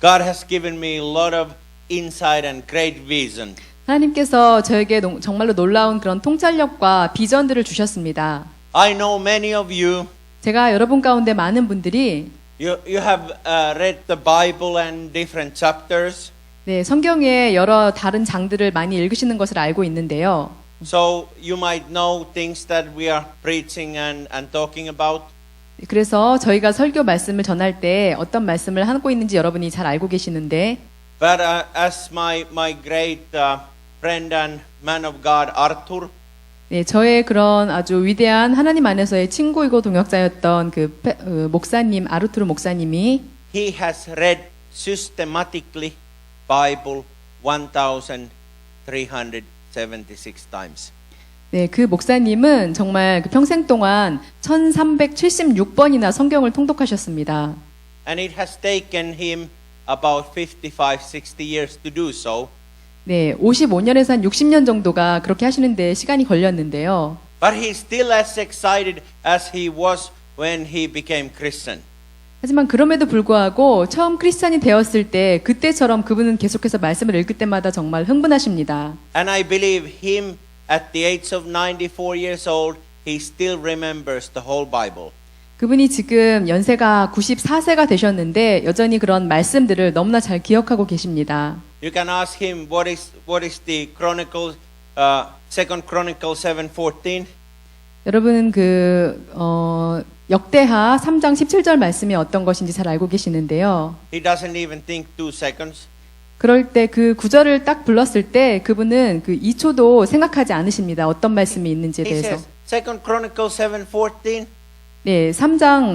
God has given me a lot of insight and great vision. 하나님께서 저에게 정말로 놀라운 그런 통찰력과 비전들을 주셨습니다. I know many of you, 제가 여러분 가운데 많은 분들이 you have read the Bible and different chapters. 네, 성경의 여러 다른 장들을 많이 읽으시는 것을 알고 있는데요. So you might know things that we are preaching and talking about. 그래서 저희가 설교 말씀을 전할 때 어떤 말씀을 하고 있는지 여러분이 잘 알고 계시는데 But as my great friend and man of God, Arthur, 네, 저의 그런 아주 위대한 하나님 안에서의 친구이고 동역자였던 그 목사님 아르투르 목사님이 he has read systematically Bible 1376 times. 네, 그 목사님은 정말 그 평생 동안 1376번이나 성경을 통독하셨습니다. And it has taken him about 55-60 years to do so. 네, 55년에서 한 60년 정도가 그렇게 하시는데 시간이 걸렸는데요. But he's still as excited as he was when he became Christian. 하지만 그럼에도 불구하고 처음 크리스찬이 되었을 때 그때처럼 그분은 계속해서 말씀을 읽을 때마다 정말 흥분하십니다. And I believe him at the age of 94 years old, he still remembers the whole Bible. 그분이 지금 연세가 94세가 되셨는데 여전히 그런 말씀들을 너무나 잘 기억하고 계십니다. You can ask him what is the Chronicles, Second Chronicles 7:14. 여러분은 역대하 3장 17절 말씀이 어떤 것인지 잘 알고 계시는데요. He doesn't even think 2 seconds. 그럴 때 그 구절을 딱 불렀을 때 그분은 그 2초도 생각하지 않으십니다. 어떤 말씀이 있는지에 He 대해서. says, Second Chronicles 7:14. 네,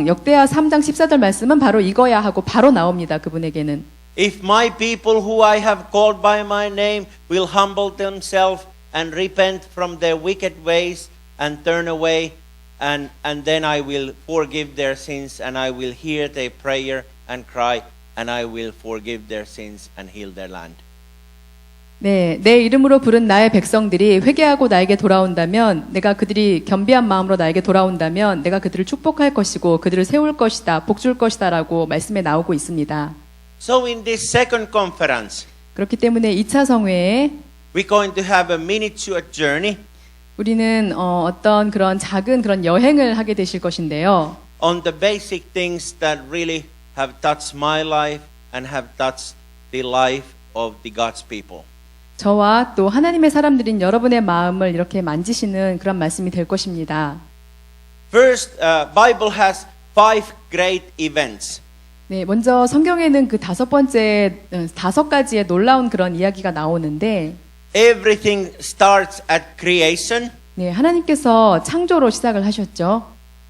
역대하 3장 14절 말씀은 바로 이거야 하고 바로 나옵니다. 그분에게는. If my people who I have called by my name will humble themselves and repent from their wicked ways and turn away, and then I will forgive their sins, and I will hear their prayer and cry, and I will forgive their sins and heal their land. 네, 내 이름으로 부른 나의 백성들이 회개하고 나에게 돌아온다면 내가 그들이 겸비한 마음으로 나에게 돌아온다면 내가 그들을 축복할 것이고 그들을 세울 것이다, 복줄 것이다라고 말씀에 나오고 있습니다. So in this second conference, 그렇기 때문에 2차 성회에 we're going to have a miniature journey 우리는 어떤 그런 작은 그런 여행을 하게 되실 것인데요. on the basic things that really have touched my life and have touched the life of the God's people. 저와 또 하나님의 사람들인 여러분의 마음을 이렇게 만지시는 그런 말씀이 될 것입니다. First, Bible has 5 great events. 네, 먼저 성경에는 그 5가지의 놀라운 그런 이야기가 나오는데 Everything starts at creation. 네, 하나님께서 창조로 시작을 하셨죠.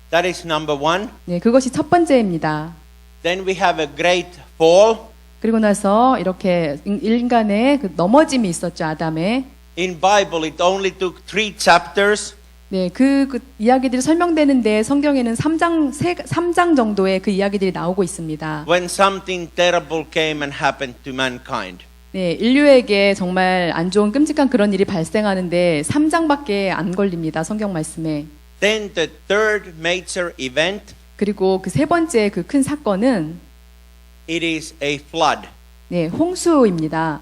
That is number 1. 네, 그것이 첫 번째입니다. Then we have a great fall. 그리고 나서 이렇게 인간의 그 넘어짐이 있었죠, 아담의. In Bible, it only took 3 chapters. 네, 그 이야기들이 설명되는데 성경에는 3장 정도의 그 이야기들이 나오고 있습니다. When something terrible came and happened to mankind. 네, 인류에게 정말 안 좋은 끔찍한 그런 일이 발생하는데 3장밖에 안 걸립니다. 성경 말씀에. Then the third major event, 그리고 그 세 번째 그 큰 사건은 it is a flood. 네, 홍수입니다.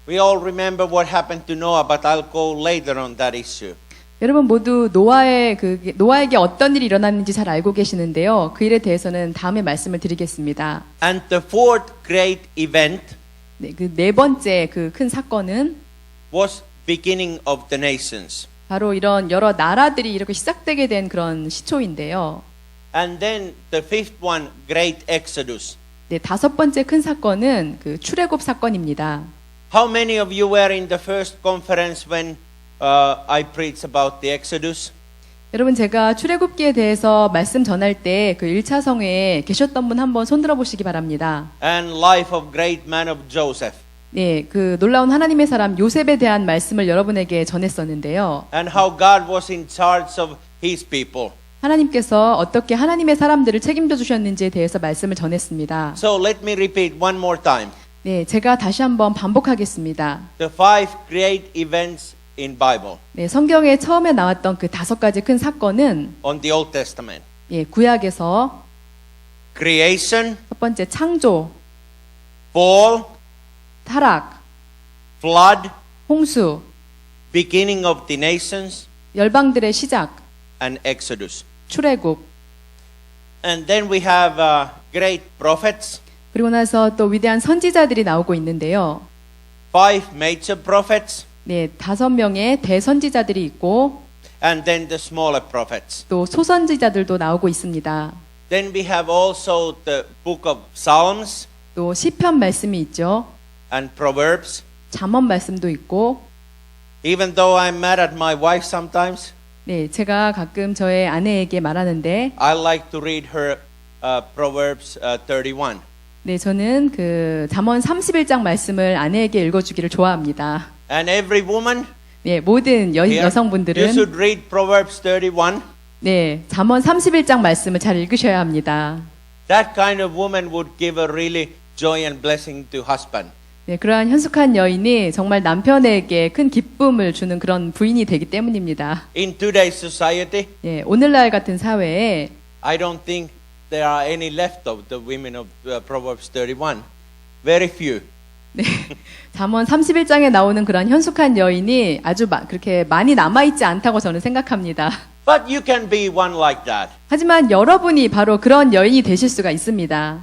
We all remember what happened to Noah, but I'll go later on that issue. 여러분 모두 노아에게 어떤 일이 일어났는지 잘 알고 계시는데요. 그 일에 대해서는 다음에 말씀을 드리겠습니다. And the fourth great event 네, 그 네 번째 그 큰 사건은 was beginning of the nations. 바로 이런 여러 나라들이 이렇게 시작되게 된 그런 시초인데요. And then the fifth one, great exodus. 네, 다섯 번째 큰 사건은 그 출애굽 사건입니다. How many of you were in the first conference when I preached about the exodus? 여러분 제가 출애굽기에 대해서 말씀 전할 때 그 1차 성회에 계셨던 분 한번 손 들어 보시기 바랍니다. And life of great man of Joseph. 네, 그 놀라운 하나님의 사람 요셉에 대한 말씀을 여러분에게 전했었는데요. And how God was in charge of his people. 하나님께서 어떻게 하나님의 사람들을 책임져 주셨는지에 대해서 말씀을 전했습니다. So let me repeat one more time. 네, 제가 다시 한번 반복하겠습니다. The 5 great events in Bible. 네, 성경에 처음에 나왔던 그 5가지 큰 사건은 On the Old Testament. 예, 구약에서 Creation, 첫 번째 창조, fall, 타락, flood, 홍수, beginning of the nations, 열방들의 시작, and Exodus. 출애굽. And then we have great prophets, 그리고 나서 또 위대한 선지자들이 나오고 있는데요. 5 major prophets, 네, 5명의 대선지자들이 있고 and then the smaller prophets. 또 소선지자들도 나오고 있습니다. Then we have also the book of Psalms 또 시편 말씀이 있죠. and Proverbs. 잠언 말씀도 있고. Even though I'm mad at my wife sometimes, 네, 제가 가끔 저의 아내에게 말하는데 I like to read her Proverbs 31. 네, 저는 그 잠언 31장 말씀을 아내에게 읽어 주기를 좋아합니다. And every woman 네, 모든 here, you 여성분들은 should read Proverbs 31. 네, 잠언 31장 말씀을 잘 읽으셔야 합니다. That kind of woman would give a really joy and blessing to husband. 네, 그러한 현숙한 여인이 정말 남편에게 큰 기쁨을 주는 그런 부인이 되기 때문입니다. In today's society, 네, 오늘날 같은 사회에 I don't think there are any left of the women of Proverbs 31. Very few. 네, 잠언 31장에 나오는 그런 현숙한 여인이 아주 그렇게 많이 남아있지 않다고 저는 생각합니다. But you can be one like that. 하지만 여러분이 바로 그런 여인이 되실 수가 있습니다.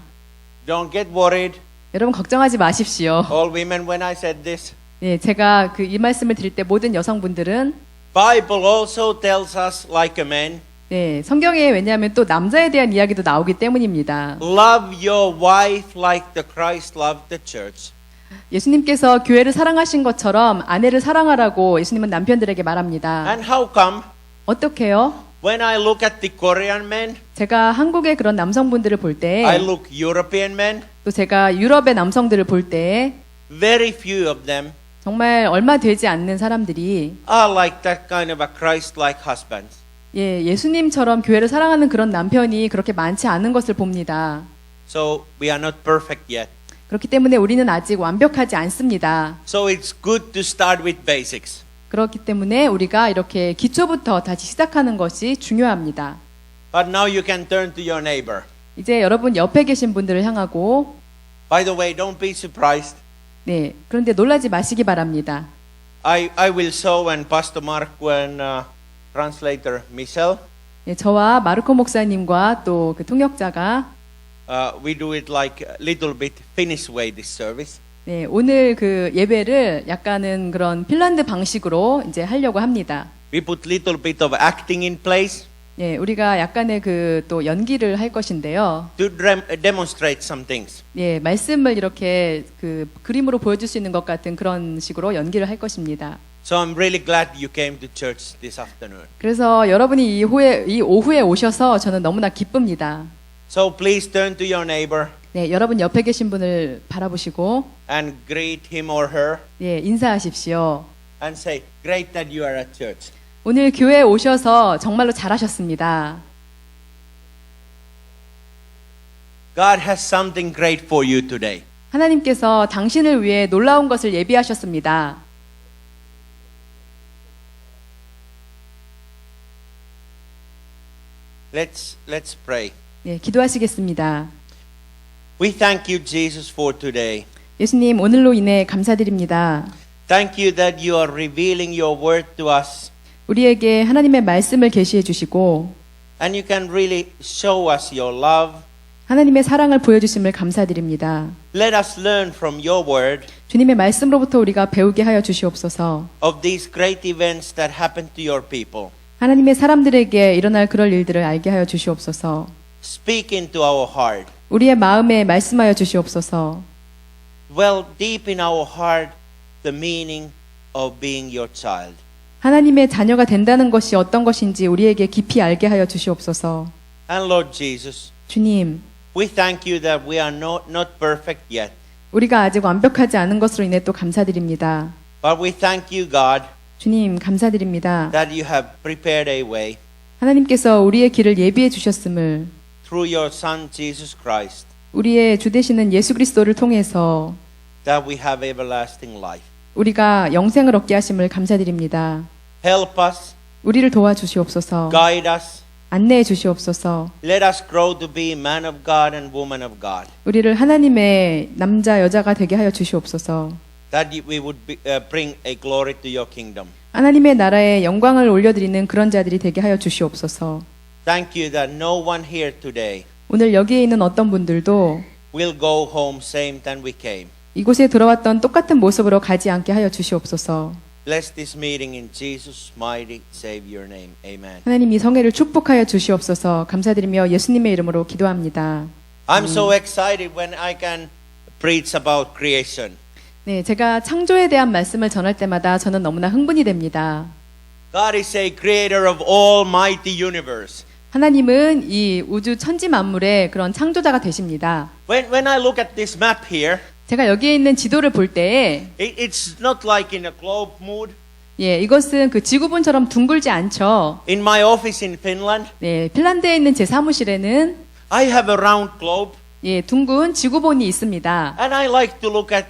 Don't get worried. 여러분 걱정하지 마십시오. All women, when I said this, 네, 제가 이 말씀을 드릴 때 모든 여성분들은 Bible also tells us like a man, 네, 성경에 왜냐하면 또 남자에 대한 이야기도 나오기 때문입니다. love your wife like the Christ loved the church. 예수님께서 교회를 사랑하신 것처럼 아내를 사랑하라고 예수님은 남편들에게 말합니다. And how come? 어떻게요? When I look at the Korean men, 제가 한국의 그런 남성분들을 볼 때, I look European men, 또 제가 유럽의 남성들을 볼 때, very few of them 정말 얼마 되지 않는 사람들이 are like that kind of a Christ-like husband. 예, 예수님처럼 교회를 사랑하는 그런 남편이 그렇게 많지 않은 것을 봅니다. So we are not perfect yet. 그렇기 때문에 우리는 아직 완벽하지 않습니다. So it's good to start with basics. 그렇기 때문에 우리가 이렇게 기초부터 다시 시작하는 것이 중요합니다. But now you can turn to your neighbor. 이제 여러분 옆에 계신 분들을 향하고 By the way, don't be surprised. 네, 그런데 놀라지 마시기 바랍니다. I will show when Pastor Mark and translator Michelle, 네, 저와 마르코 목사님과 또 그 통역자가 we do it like a little bit Finnish way this service. 네, 오늘 그 예배를 약간은 그런 핀란드 방식으로 이제 하려고 합니다. We put little bit of acting in place 네, 우리가 약간의 그 또 연기를 할 것인데요. to demonstrate some things. 네, 말씀을 이렇게 그 그림으로 보여줄 수 있는 것 같은 그런 식으로 연기를 할 것입니다. So I'm really glad you came to church this afternoon. 그래서 여러분이 이 오후에 오셔서 저는 너무나 기쁩니다. So please turn to your neighbor 네, 여러분 옆에 계신 분을 바라보시고 and greet him or her 네, 인사하십시오. and say, great that you are at church. 오늘 교회에 오셔서 정말로 잘하셨습니다. God has something great for you today. 하나님께서 당신을 위해 놀라운 것을 예비하셨습니다. Let's pray. 네, 기도하시겠습니다. We thank you, Jesus, for today. 예수님, 오늘로 인해 감사드립니다. Thank you that you are revealing your word to us. 우리에게 하나님의 말씀을 계시해 주시고 And you can really show us your love. 하나님의 사랑을 보여주심을 감사드립니다. Let us learn from your word 주님의 말씀으로부터 우리가 배우게 하여 주시옵소서. of these great events that happen to your people. 하나님의 사람들에게 일어날 그럴 일들을 알게 하여 주시옵소서. Speak into our heart. 우리의 마음에 말씀하여 주시옵소서. Well, deep in our heart, the meaning of being your child. 하나님의 자녀가 된다는 것이 어떤 것인지 우리에게 깊이 알게 하여 주시옵소서. And Lord Jesus, 주님, we thank you that we are not perfect yet. 우리가 아직 완벽하지 않은 것으로 인해 또 감사드립니다. But we thank you, God, 주님, 감사드립니다. that you have prepared a way 하나님께서 우리의 길을 예비해 주셨음을 through your Son, Jesus Christ, 우리의 주 되시는 예수 그리스도를 통해서 that we have everlasting life. 우리가 영생을 얻게 하심을 감사드립니다. Help us, 우리를 도와주시옵소서. guide us, 안내해 주시옵소서. Let us grow to be man of God and woman of God. 우리를 하나님의 남자 여자가 되게 하여 주시옵소서. That we would bring a glory to your kingdom. 하나님의 나라에 영광을 올려드리는 그런 자들이 되게 하여 주시옵소서. Thank you that no one here today 오늘 여기에 있는 어떤 분들도 will go home same than we came. 이곳에 들어왔던 똑같은 모습으로 가지 않게 하여 주시옵소서. Bless this meeting in Jesus' mighty Savior name. Amen. 하나님 이 성회를 축복하여 주시옵소서. 감사드리며 예수님의 이름으로 기도합니다. I'm so excited when I can preach about creation. 네, 제가 창조에 대한 말씀을 전할 때마다 저는 너무나 흥분이 됩니다. God is a creator of almighty universe. 하나님은 이 우주 천지 만물의 그런 창조자가 되십니다. When I look at this map here, 제가 여기에 있는 지도를 볼 때에 it's not like in a globe mood. 예, 이것은 그 지구본처럼 둥글지 않죠. In my office in Finland, 네, 핀란드에 있는 제 사무실에는 I have a round globe, 예, 둥근 지구본이 있습니다. and I like to look at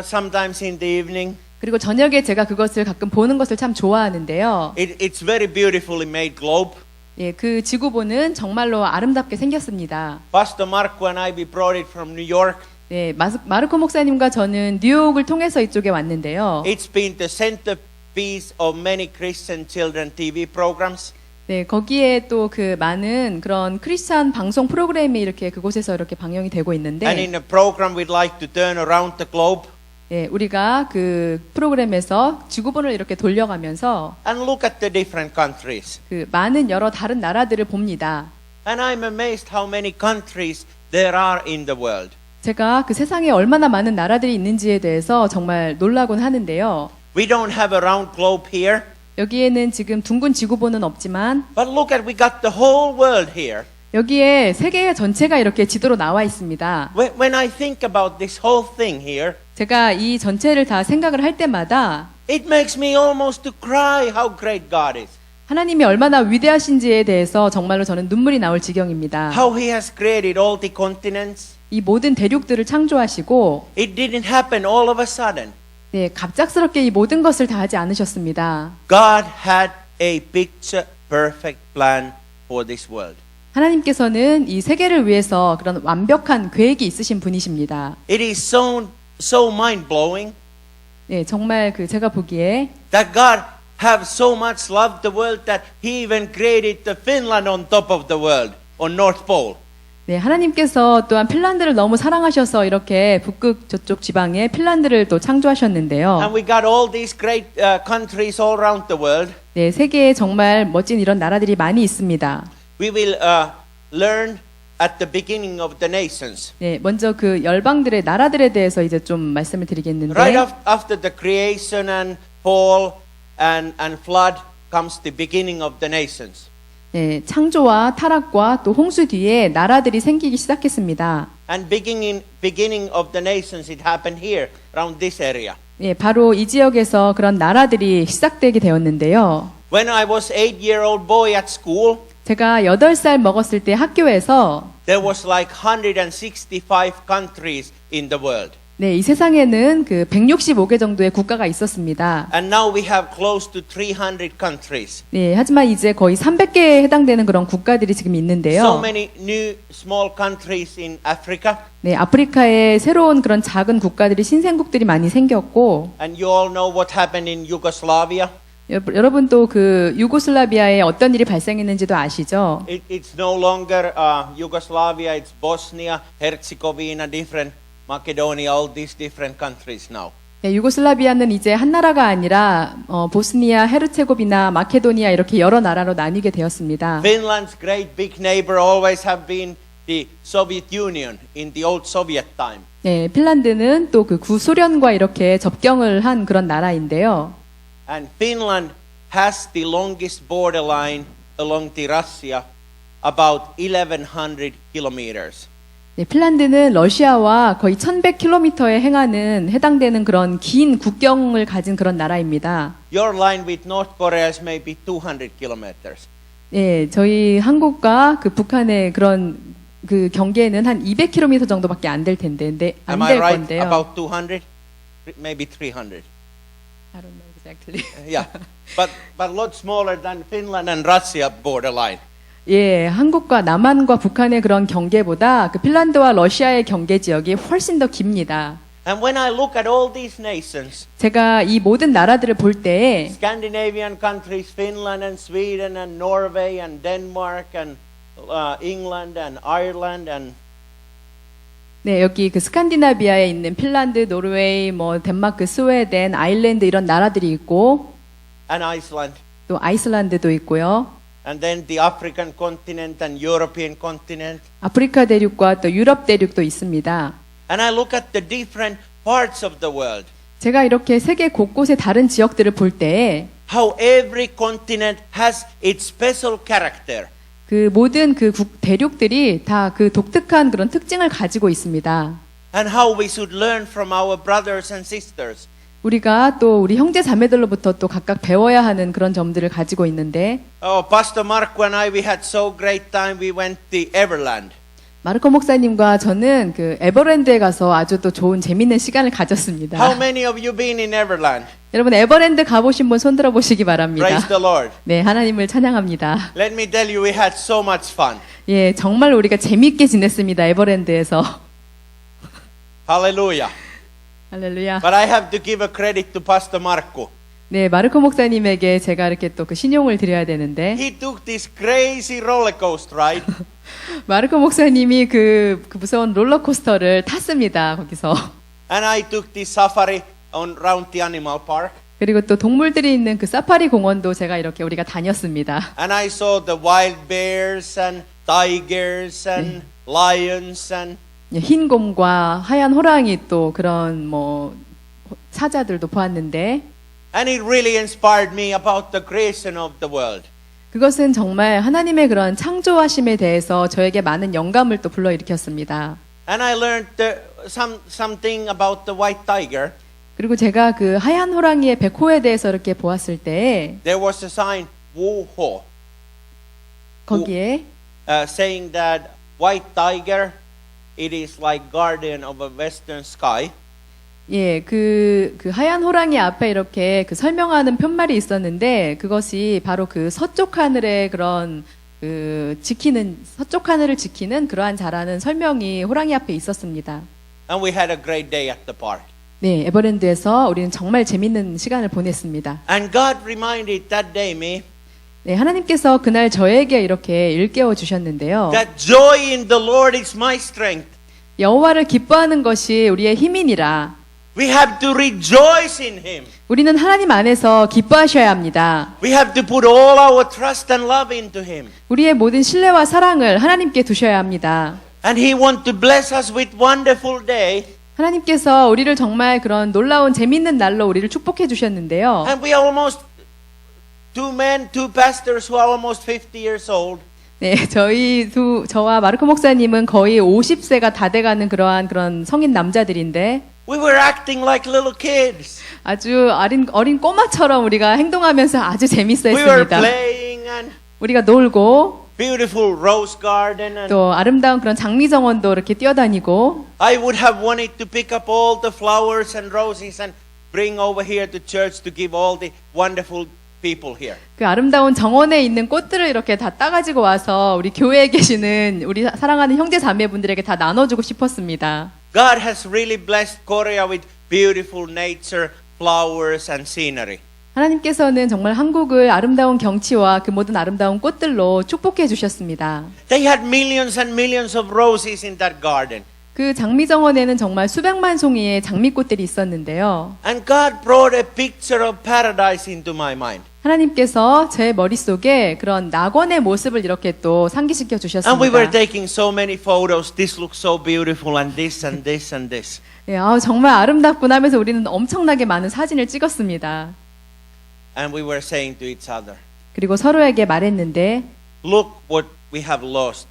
sometimes in the evening. 그리고 저녁에 제가 그것을 가끔 보는 것을 참 좋아하는데요. It's very beautifully made globe. 예, 그 지구본은 정말로 아름답게 생겼습니다. Pastor Marco and I, we brought it from New York. 네, 마르코 목사님과 저는 뉴욕을 통해서 이쪽에 왔는데요. It's been the centerpiece of many Christian children TV programs. 네, 거기에 또 그 많은 그런 크리스찬 방송 프로그램이 이렇게 그곳에서 이렇게 방영이 되고 And 있는데, in the program, we'd like to turn around the globe 예, 우리가 그 프로그램에서 지구본을 이렇게 돌려가면서 and look at the different countries. 그 많은 여러 다른 나라들을 봅니다. And I'm amazed how many countries there are in the world. 제가 그 세상에 얼마나 많은 나라들이 있는지에 대해서 정말 놀라곤 하는데요. We don't have a round globe here, 여기에는 지금 둥근 지구본은 없지만 but look at we got the whole world here. 여기에 세계 전체가 이렇게 지도로 나와 있습니다. When I think about this whole thing here, 제가 이 전체를 다 생각을 할 때마다 it makes me almost to cry how great God is. 하나님이 얼마나 위대하신지에 대해서 정말로 저는 눈물이 나올 지경입니다. How He has created all the continents. 이 모든 대륙들을 창조하시고 It didn't happen all of a sudden. 네, 갑작스럽게 이 모든 것을 다 하지 않으셨습니다. God had a picture perfect plan for this world. 하나님께서는 이 세계를 위해서 그런 완벽한 계획이 있으신 분이십니다. It is so mind-blowing 네, 정말 그 제가 보기에 that God have so much loved the world that He even created the Finland on top of the world, on North Pole. 네, 하나님께서 또한 핀란드를 너무 사랑하셔서 이렇게 북극 저쪽 지방에 핀란드를 또 창조하셨는데요. And we got all these great countries all around the world. 네, 세계에 정말 멋진 이런 나라들이 많이 있습니다. We will learn at the beginning of the nations. 네, 먼저 그 열방들의 나라들에 대해서 이제 좀 말씀을 드리겠는데, Right after the creation and fall and flood comes the beginning of the nations. 네, 창조와 타락과 또 홍수 뒤에 나라들이 생기기 시작했습니다. And beginning of the nations, it happened here, around this area. 네, 바로 이 지역에서 그런 나라들이 시작되게 되었는데요. When I was 8-year-old boy at school, 제가 8살 먹었을 때 학교에서 there was like 165 countries in the world. 네, 이 세상에는 그 165개 정도의 국가가 있었습니다. And now we have close to 300 countries. 네, 하지만 이제 거의 300개에 해당되는 그런 국가들이 지금 So 있는데요. many new small countries in Africa. 네, 아프리카에 새로운 그런 작은 국가들이 신생국들이 많이 생겼고, And you all know what happened in Yugoslavia. 여러분 또 그 유고슬라비아에 어떤 일이 발생했는지도 아시죠? It's no longer Yugoslavia, it's Bosnia, Herzegovina, different Macedonia, all these different countries now. 네, 유고슬라비아는 이제 한 나라가 아니라 보스니아, 헤르체고비나, 마케도니아 이렇게 여러 나라로 나뉘게 되었습니다. Finland's great big neighbor always have been the Soviet Union in the old Soviet time. 네, 핀란드는 또 그 구소련과 이렇게 접경을 한 그런 나라인데요. And Finland has the longest borderline along the Russia, about 1,100 kilometers. 네, 핀란드는 러시아와 거의 1100km에 행하는 해당되는 그런 긴 국경을 가진 그런 나라입니다. Your line with North Korea is maybe 200 kilometers. 네, 저희 한국과 그 북한의 그런 그 경계는 한 200km 정도밖에 안 될 텐데, 안 Am I 될 right? 건데요. About 200? Maybe 300. I don't know exactly. Yeah, but a lot smaller than Finland and Russia borderline. 예, 한국과 남한과 북한의 그런 경계보다 그 핀란드와 러시아의 경계 지역이 훨씬 더 깁니다. And when I look at all these nations, 제가 이 모든 나라들을 볼 때에 Scandinavian countries, Finland and Sweden and Norway and Denmark and England and Ireland and 네, 여기 그 스칸디나비아에 있는 핀란드, 노르웨이, 뭐 덴마크, 스웨덴, 아일랜드 이런 나라들이 있고 and Iceland, 또 아이슬란드도 있고요. and then the African continent and European continent. 아프리카 대륙과 또 유럽 대륙도 있습니다. And I look at the different parts of the world, 제가 이렇게 세계 곳곳의 다른 지역들을 볼 때에 how every continent has its special character. 그 모든 그 대륙들이 다 그 독특한 그런 특징을 가지고 있습니다. And how we should learn from our brothers and sisters. 우리가 또 우리 형제 자매들로부터 또 각각 배워야 하는 그런 점들을 가지고 있는데 Oh, Pastor Marco and I, we had so great time. We went to Everland. 마르코 목사님과 저는 그 에버랜드에 가서 아주 또 좋은 재밌는 시간을 가졌습니다. How many of you been in Everland? 여러분 에버랜드 가보신 분 손들어 보시기 바랍니다. Praise the Lord. 네, 하나님을 찬양합니다. Let me tell you, we had so much fun. 예, 정말 우리가 재밌게 지냈습니다. 에버랜드에서. Hallelujah. 할렐루야. But I have to give a credit to Pastor Marco. 네, 마르코 목사님에게 제가 이렇게 또 그 신용을 드려야 되는데 He took this crazy roller coaster ride. 마르코 목사님이 그 무서운 롤러코스터를 탔습니다. 거기서. And I took this safari on round the animal park. 그리고 또 동물들이 있는 그 사파리 공원도 제가 이렇게 우리가 다녔습니다. And I saw the wild bears and tigers and lions and 예, 흰 곰과 하얀 호랑이 또 그런 뭐 사자들도 보았는데 and it really inspired me about the creation of the world. 그것은 정말 하나님의 그런 창조하심에 대해서 저에게 많은 영감을 또 불러일으켰습니다. And I learned something about the white tiger. 그리고 제가 그 하얀 호랑이의 백호에 대해서 이렇게 보았을 때 There was a sign, Wu-ho, 거기에 saying that white tiger, it is like guardian of a western sky. 예, 그 하얀 호랑이 앞에 이렇게 그 설명하는 편말이 있었는데 그것이 바로 그 서쪽 하늘의 그런 그 서쪽 하늘을 지키는 그러한 자라는 설명이 호랑이 앞에 있었습니다. And we had a great day at the park. 네, 에버랜드에서 우리는 정말 재밌는 시간을 보냈습니다. And God reminded that day me 네, 하나님께서 그날 저에게 이렇게 일깨워 주셨는데요. that joy in the Lord is my strength. 여호와를 기뻐하는 것이 우리의 힘이니라. We have to rejoice in Him. 우리는 하나님 안에서 기뻐하셔야 합니다. We have to put all our trust and love into Him. 우리의 모든 신뢰와 사랑을 하나님께 두셔야 합니다. And He wants to bless us with wonderful day. 하나님께서 우리를 정말 그런 놀라운 재밌는 날로 우리를 축복해 주셨는데요. And we are almost two pastors who are almost 50 years old. 네, 저와 마르코 목사님은 거의 50세가 다 돼가는 그런 성인 남자들인데 We were acting like little kids. 아주 어린 꼬마처럼 우리가 행동하면서 아주 재밌어 We were 했습니다. playing and 우리가 놀고 beautiful rose garden and 또 아름다운 그런 장미 정원도 이렇게 뛰어다니고 I would have wanted to pick up all the flowers and roses and bring over here to church to give all the wonderful people here. 그 아름다운 정원에 있는 꽃들을 이렇게 다 따가지고 와서 우리 교회에 계시는 우리 사랑하는 형제 자매분들에게 다 나눠주고 싶었습니다. God has really blessed Korea with beautiful nature, flowers and scenery. 하나님께서는 정말 한국을 아름다운 경치와 그 모든 아름다운 꽃들로 축복해 주셨습니다. They had millions and millions of roses in that garden. 그 장미 정원에는 정말 수백만 송이의 장미꽃들이 있었는데요. And God brought a picture of paradise into my mind. 하나님께서 제 머릿속에 그런 낙원의 모습을 이렇게 또 상기시켜 And we were 주셨습니다. taking so many photos. This looks so beautiful and this and this and this. 예, 정말 아름답구나 하면서 우리는 엄청나게 많은 사진을 찍었습니다. And we were saying to each other, 그리고 서로에게 말했는데 look what we have lost.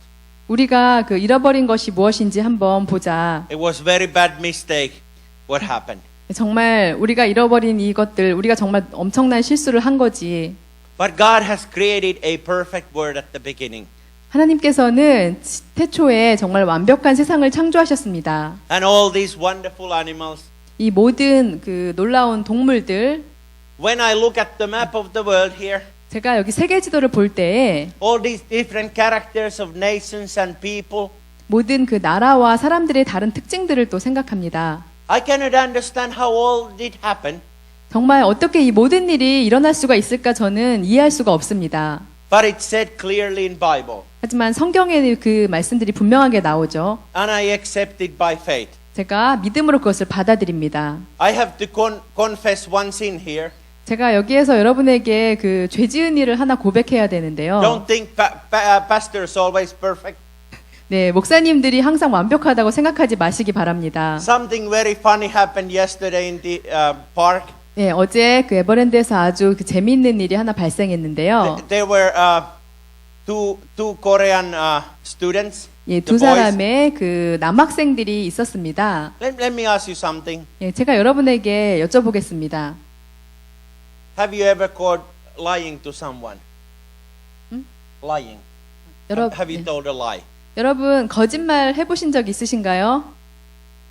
우리가 그 잃어버린 것이 무엇인지 한번 보자. It was very bad mistake. What happened? 정말 우리가 잃어버린 이것들, 우리가 정말 엄청난 실수를 한 거지. But God has created a perfect world at the beginning. 하나님께서는 태초에 정말 완벽한 세상을 창조하셨습니다. And all these wonderful animals. 이 모든 그 놀라운 동물들, When I look at the map of the world here, 제가 여기 세계 지도를 볼 때에 all these different characters of nations and people, 모든 그 나라와 사람들의 다른 특징들을 또 생각합니다. I cannot understand how all it happened. 정말 어떻게 이 모든 일이 일어날 수가 있을까 저는 이해할 수가 없습니다. But it's said clearly in Bible, 하지만 성경에 그 말씀들이 분명하게 나오죠. and I accept it by faith. 제가 믿음으로 그것을 받아들입니다. I have to confess one sin here. 제가 여기에서 여러분에게 그 죄 지은 일을 하나 고백해야 되는데요. Don't think pastors always perfect. 네, 목사님들이 항상 완벽하다고 생각하지 마시기 바랍니다. Something very funny happened yesterday in the park. 네, 어제 그 에버랜드에서 아주 그 재미있는 일이 하나 발생했는데요. There were two Korean students. 예, the 두 boys. 사람의 그 남학생들이 있었습니다. Let me ask you something. 예, 제가 여러분에게 여쭤보겠습니다. Have you ever caught lying to someone? Lying. Have you 예. told a lie? 여러분 거짓말 해보신 적 있으신가요?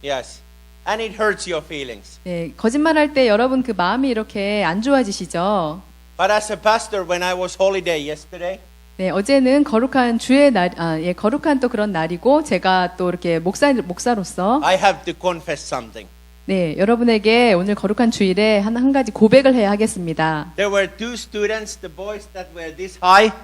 Yes. And it hurts your feelings. 네, 거짓말할 때 여러분 그 마음이 이렇게 안 좋아지시죠? But as a pastor, when I was holiday yesterday, 네, 어제는 거룩한 주의 날, 예, 거룩한 또 그런 날이고 제가 또 이렇게 목사로서 I have to confess something. 네, 여러분에게 오늘 거룩한 주일에 한 가지 고백을 해야 하겠습니다. There were two students, the boys that were this high,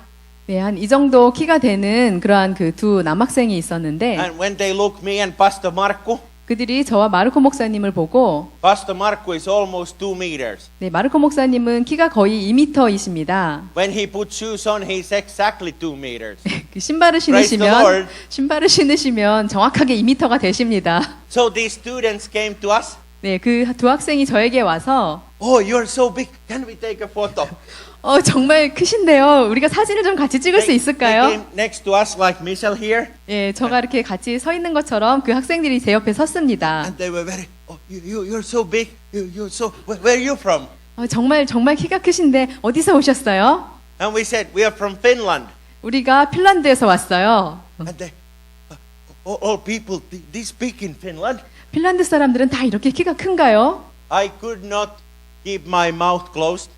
네, 한 이 정도 키가 되는 그러한 그 두 남학생이 있었는데 and when they looked me and Pastor Marco, 그들이 저와 마르코 목사님을 보고 Pastor Marco is almost 2 meters. 네, 마르코 목사님은 키가 거의 2m이십니다. When he put shoes on, he's exactly 2 meters. 그 신발을 Praise the Lord. 신으시면 정확하게 2m가 되십니다. So these students came to us. 네, 그 두 학생이 저에게 와서 Oh, you're so big. Can we take a photo? 정말 크신데요. 우리가 사진을 좀 같이 찍을 수 They 있을까요? came next to us like Michelle here. 예, 저가 이렇게 같이 서 있는 것처럼 그 학생들이 제 옆에 섰습니다. And they were very, oh, you're so big. You're so, where are you from? 정말 키가 크신데 어디서 오셨어요? And we said, we are from Finland. 우리가 핀란드에서 왔어요. And they, all people, this big in Finland? 핀란드 사람들은 다 이렇게 키가 큰가요? I could not keep my mouth closed.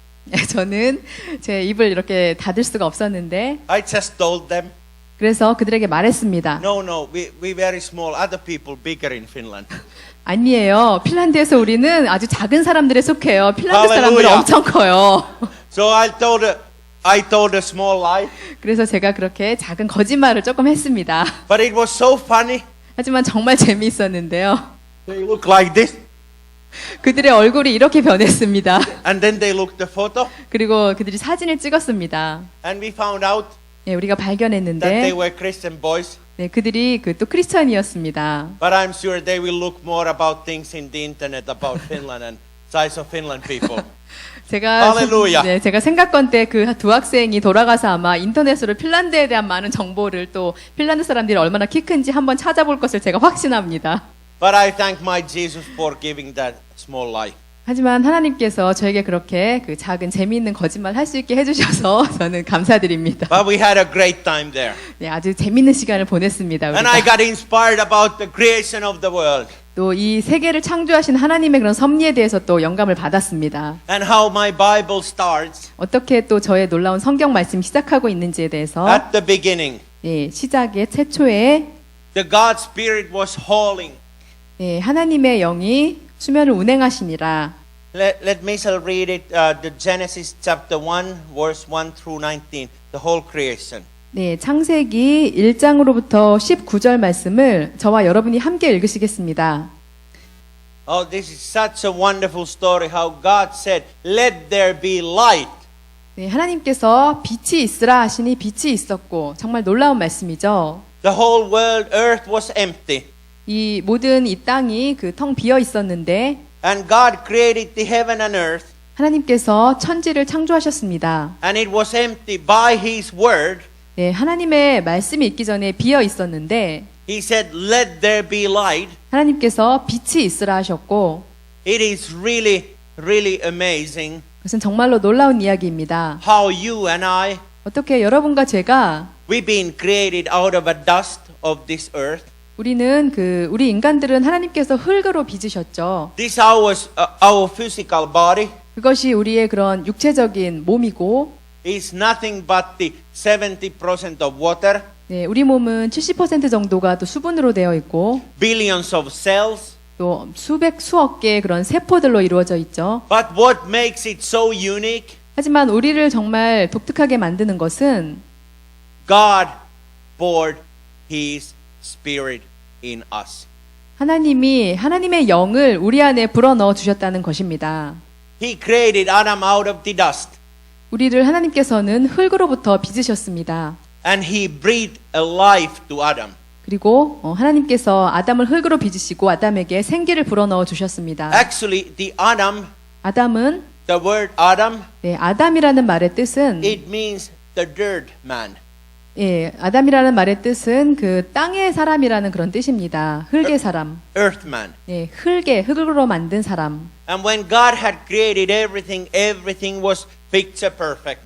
저는 제 입을 이렇게 닫을 수가 없었는데 I just told them, 그래서 그들에게 말했습니다. no, we very small. Other people bigger in Finland. 아니에요. 핀란드에서 우리는 아주 작은 사람들에 속해요. 핀란드 사람들은 할렐루야. 엄청 커요. So I told a small lie, 그래서 제가 그렇게 작은 거짓말을 조금 했습니다. but it was so funny. 하지만 정말 재미있었는데요. They look like this, 그들의 얼굴이 이렇게 변했습니다. and then they looked the photo, 그리고 그들이 사진을 찍었습니다. and we found out 네, 우리가 that they 발견했는데 were Christian boys. 네, 그들이 또 크리스천이었습니다. But I'm sure they will look more about things in the internet about Finland and size of Finland people. 할렐루야. 제가 생각건때 그 두 학생이 돌아가서 아마 인터넷으로 핀란드에 대한 많은 정보를 또 핀란드 사람들이 얼마나 키 큰지 한번 찾아볼 것을 제가 확신합니다. But I thank my Jesus for giving that small lie. 하지만 하나님께서 저에게 그렇게 그 작은 재미있는 거짓말 할 수 있게 해주셔서 저는 감사드립니다. But we had a great time there. 네, 아주 재미있는 시간을 보냈습니다. And I 우리가. got inspired about the creation of the world 또 이 세계를 창조하신 하나님의 그런 섭리에 대해서 또 영감을 받았습니다. and how my Bible starts 어떻게 또 저의 놀라운 성경 말씀이 시작하고 있는지에 대해서 at the beginning. 예, 시작의 최초에 The God Spirit was hauling. 예, 하나님의 영이 수면을 운행하시니라. Let me read it, the Genesis chapter 1, verse 1 through 19, the whole creation. 네, 창세기 1장으로부터 19절 말씀을 저와 여러분이 함께 읽으시겠습니다. Oh, this is such a wonderful story how God said, let there be light. 네, 하나님께서 빛이 있으라 하시니 빛이 있었고 정말 놀라운 말씀이죠. The whole world, earth was empty. 이 모든 이 땅이 그 텅 비어 있었는데 And God created the heaven and earth. 하나님께서 천지를 창조하셨습니다. And it was empty by His word. 네, 하나님의 말씀이 있기 전에 비어 있었는데 He said, let there be light. 하나님께서 빛이 있으라 하셨고 It is really, really amazing 그것은 정말로 놀라운 이야기입니다. how you and I, 어떻게 여러분과 제가 we've been created out of a dust of this earth. 우리는 우리 인간들은 하나님께서 흙으로 빚으셨죠. This is our physical body. 그것이 우리의 그런 육체적인 몸이고 is nothing but the 70% of water, 네, 우리 몸은 70% 정도가 또 수분으로 되어 있고 billions of cells. 또 수억 개의 그런 세포들로 이루어져 있죠. But what makes it so unique? 하지만 우리를 정말 독특하게 만드는 것은 God poured His Spirit in us. 하나님이 하나님의 영을 우리 안에 불어넣어 주셨다는 것입니다. He created Adam out of the dust, 우리를 하나님께서는 흙으로부터 빚으셨습니다. and He breathed a life to Adam. 그리고 하나님께서 아담을 흙으로 빚으시고 아담에게 생기를 불어넣어 주셨습니다. Actually, the Adam, 아담은 the word Adam, 네, 아담이라는 말의 뜻은 it means the dirt man. 예, 아담이라는 말의 뜻은 그 땅의 사람이라는 그런 뜻입니다. 흙의 사람. Earth man. 예, 흙으로 만든 사람. And when God had created everything, everything was picture perfect.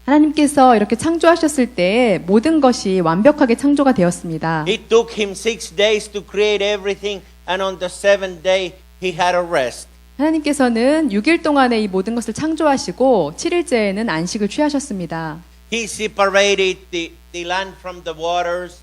하나님께서 이렇게 창조하셨을 때 모든 것이 완벽하게 창조가 되었습니다. It took Him 6 days to create everything, and on the seventh day He had a rest. 하나님께서는 6일 동안에 이 모든 것을 창조하시고 7일째에는 안식을 취하셨습니다. He separated the land from the waters.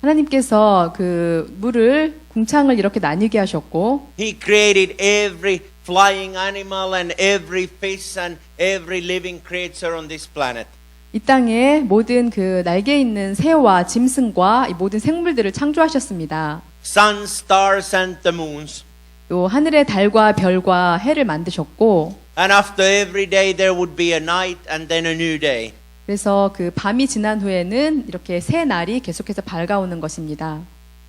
하나님께서 그 물을 궁창을 이렇게 나뉘게 하셨고 He created every flying animal and every fish and every living creature on this planet. 이 땅에 모든 그 날개 있는 새와 짐승과 이 모든 생물들을 창조하셨습니다. Sun, stars, and the moons. 또 하늘의 달과 별과 해를 만드셨고 And after every day there would be a night and then a new day. 그래서 그 밤이 지난 후에는 이렇게 새 날이 계속해서 밝아오는 것입니다.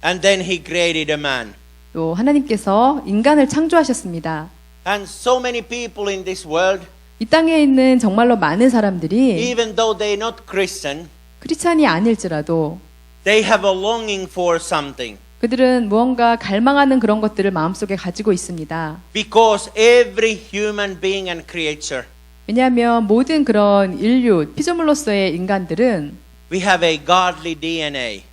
And then He created a man. 또 하나님께서 인간을 창조하셨습니다. And so many people in this world, 이 땅에 있는 정말로 많은 사람들이 even though they're not Christian, 크리스찬이 아닐지라도 they have a longing for something. 그들은 무언가 갈망하는 그런 것들을 마음속에 가지고 있습니다. Because every human being and creature, 왜냐하면 모든 그런 인류, 피조물로서의 인간들은 we have a godly DNA.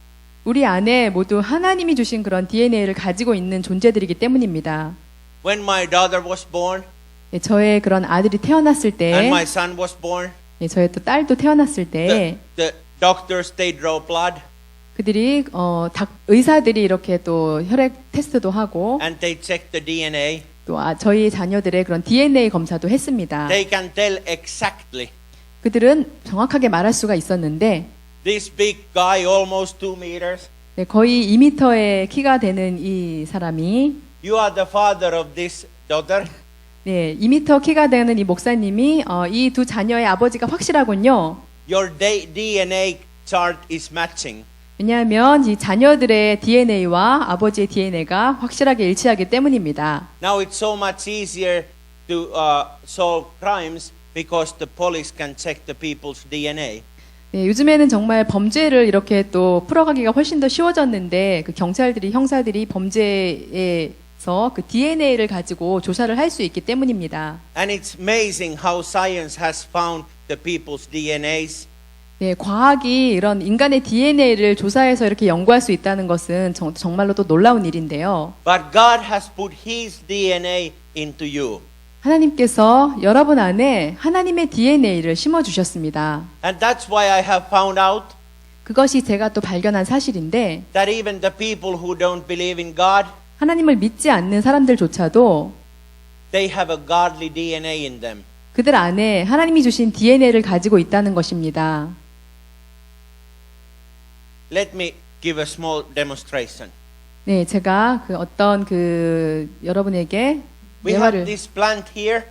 우리 안에 모두 하나님이 주신 그런 DNA를 가지고 있는 존재들이기 때문입니다. When my daughter was born 예, 저의 그런 아들이 태어났을 때, and my son was born, 예, 저의 또 딸도 태어났을 때, the doctors, they draw blood 그들이 의사들이 이렇게 또 혈액 테스트도 하고 and they check the DNA. 또 저희 자녀들의 그런 DNA 검사도 했습니다. They can tell exactly. 그들은 정확하게 말할 수가 있었는데 This big guy, almost 2 meters, 네, 거의 2m의 키가 되는 이 사람이 you are the father of this daughter. 네, 2m 키가 되는 이 목사님이 이 두 자녀의 아버지가 확실하군요. Your DNA chart is matching. 왜냐하면 이 자녀들의 DNA와 아버지의 DNA가 확실하게 일치하기 때문입니다. Now it's so much easier to solve crimes because the police can check the people's DNA. 네, 요즘에는 정말 범죄를 이렇게 또 풀어가기가 훨씬 더 쉬워졌는데 그 경찰들이 형사들이 범죄에서 그 DNA를 가지고 조사를 할 수 있기 때문입니다. And it's amazing how science has found the people's DNAs. 네, 과학이 이런 인간의 DNA를 조사해서 이렇게 연구할 수 있다는 것은 정말로 또 놀라운 일인데요. But God has put His DNA into you. 하나님께서 여러분 안에 하나님의 DNA를 심어 주셨습니다. And that's why I have found out 그것이 제가 또 발견한 사실인데 that even the people who don't believe in God, 하나님을 믿지 않는 사람들조차도 they have a godly DNA in them. 그들 안에 하나님이 주신 DNA를 가지고 있다는 것입니다. Let me give a small demonstration. 네, 제가 여러분에게 We have 대화를 this plant here.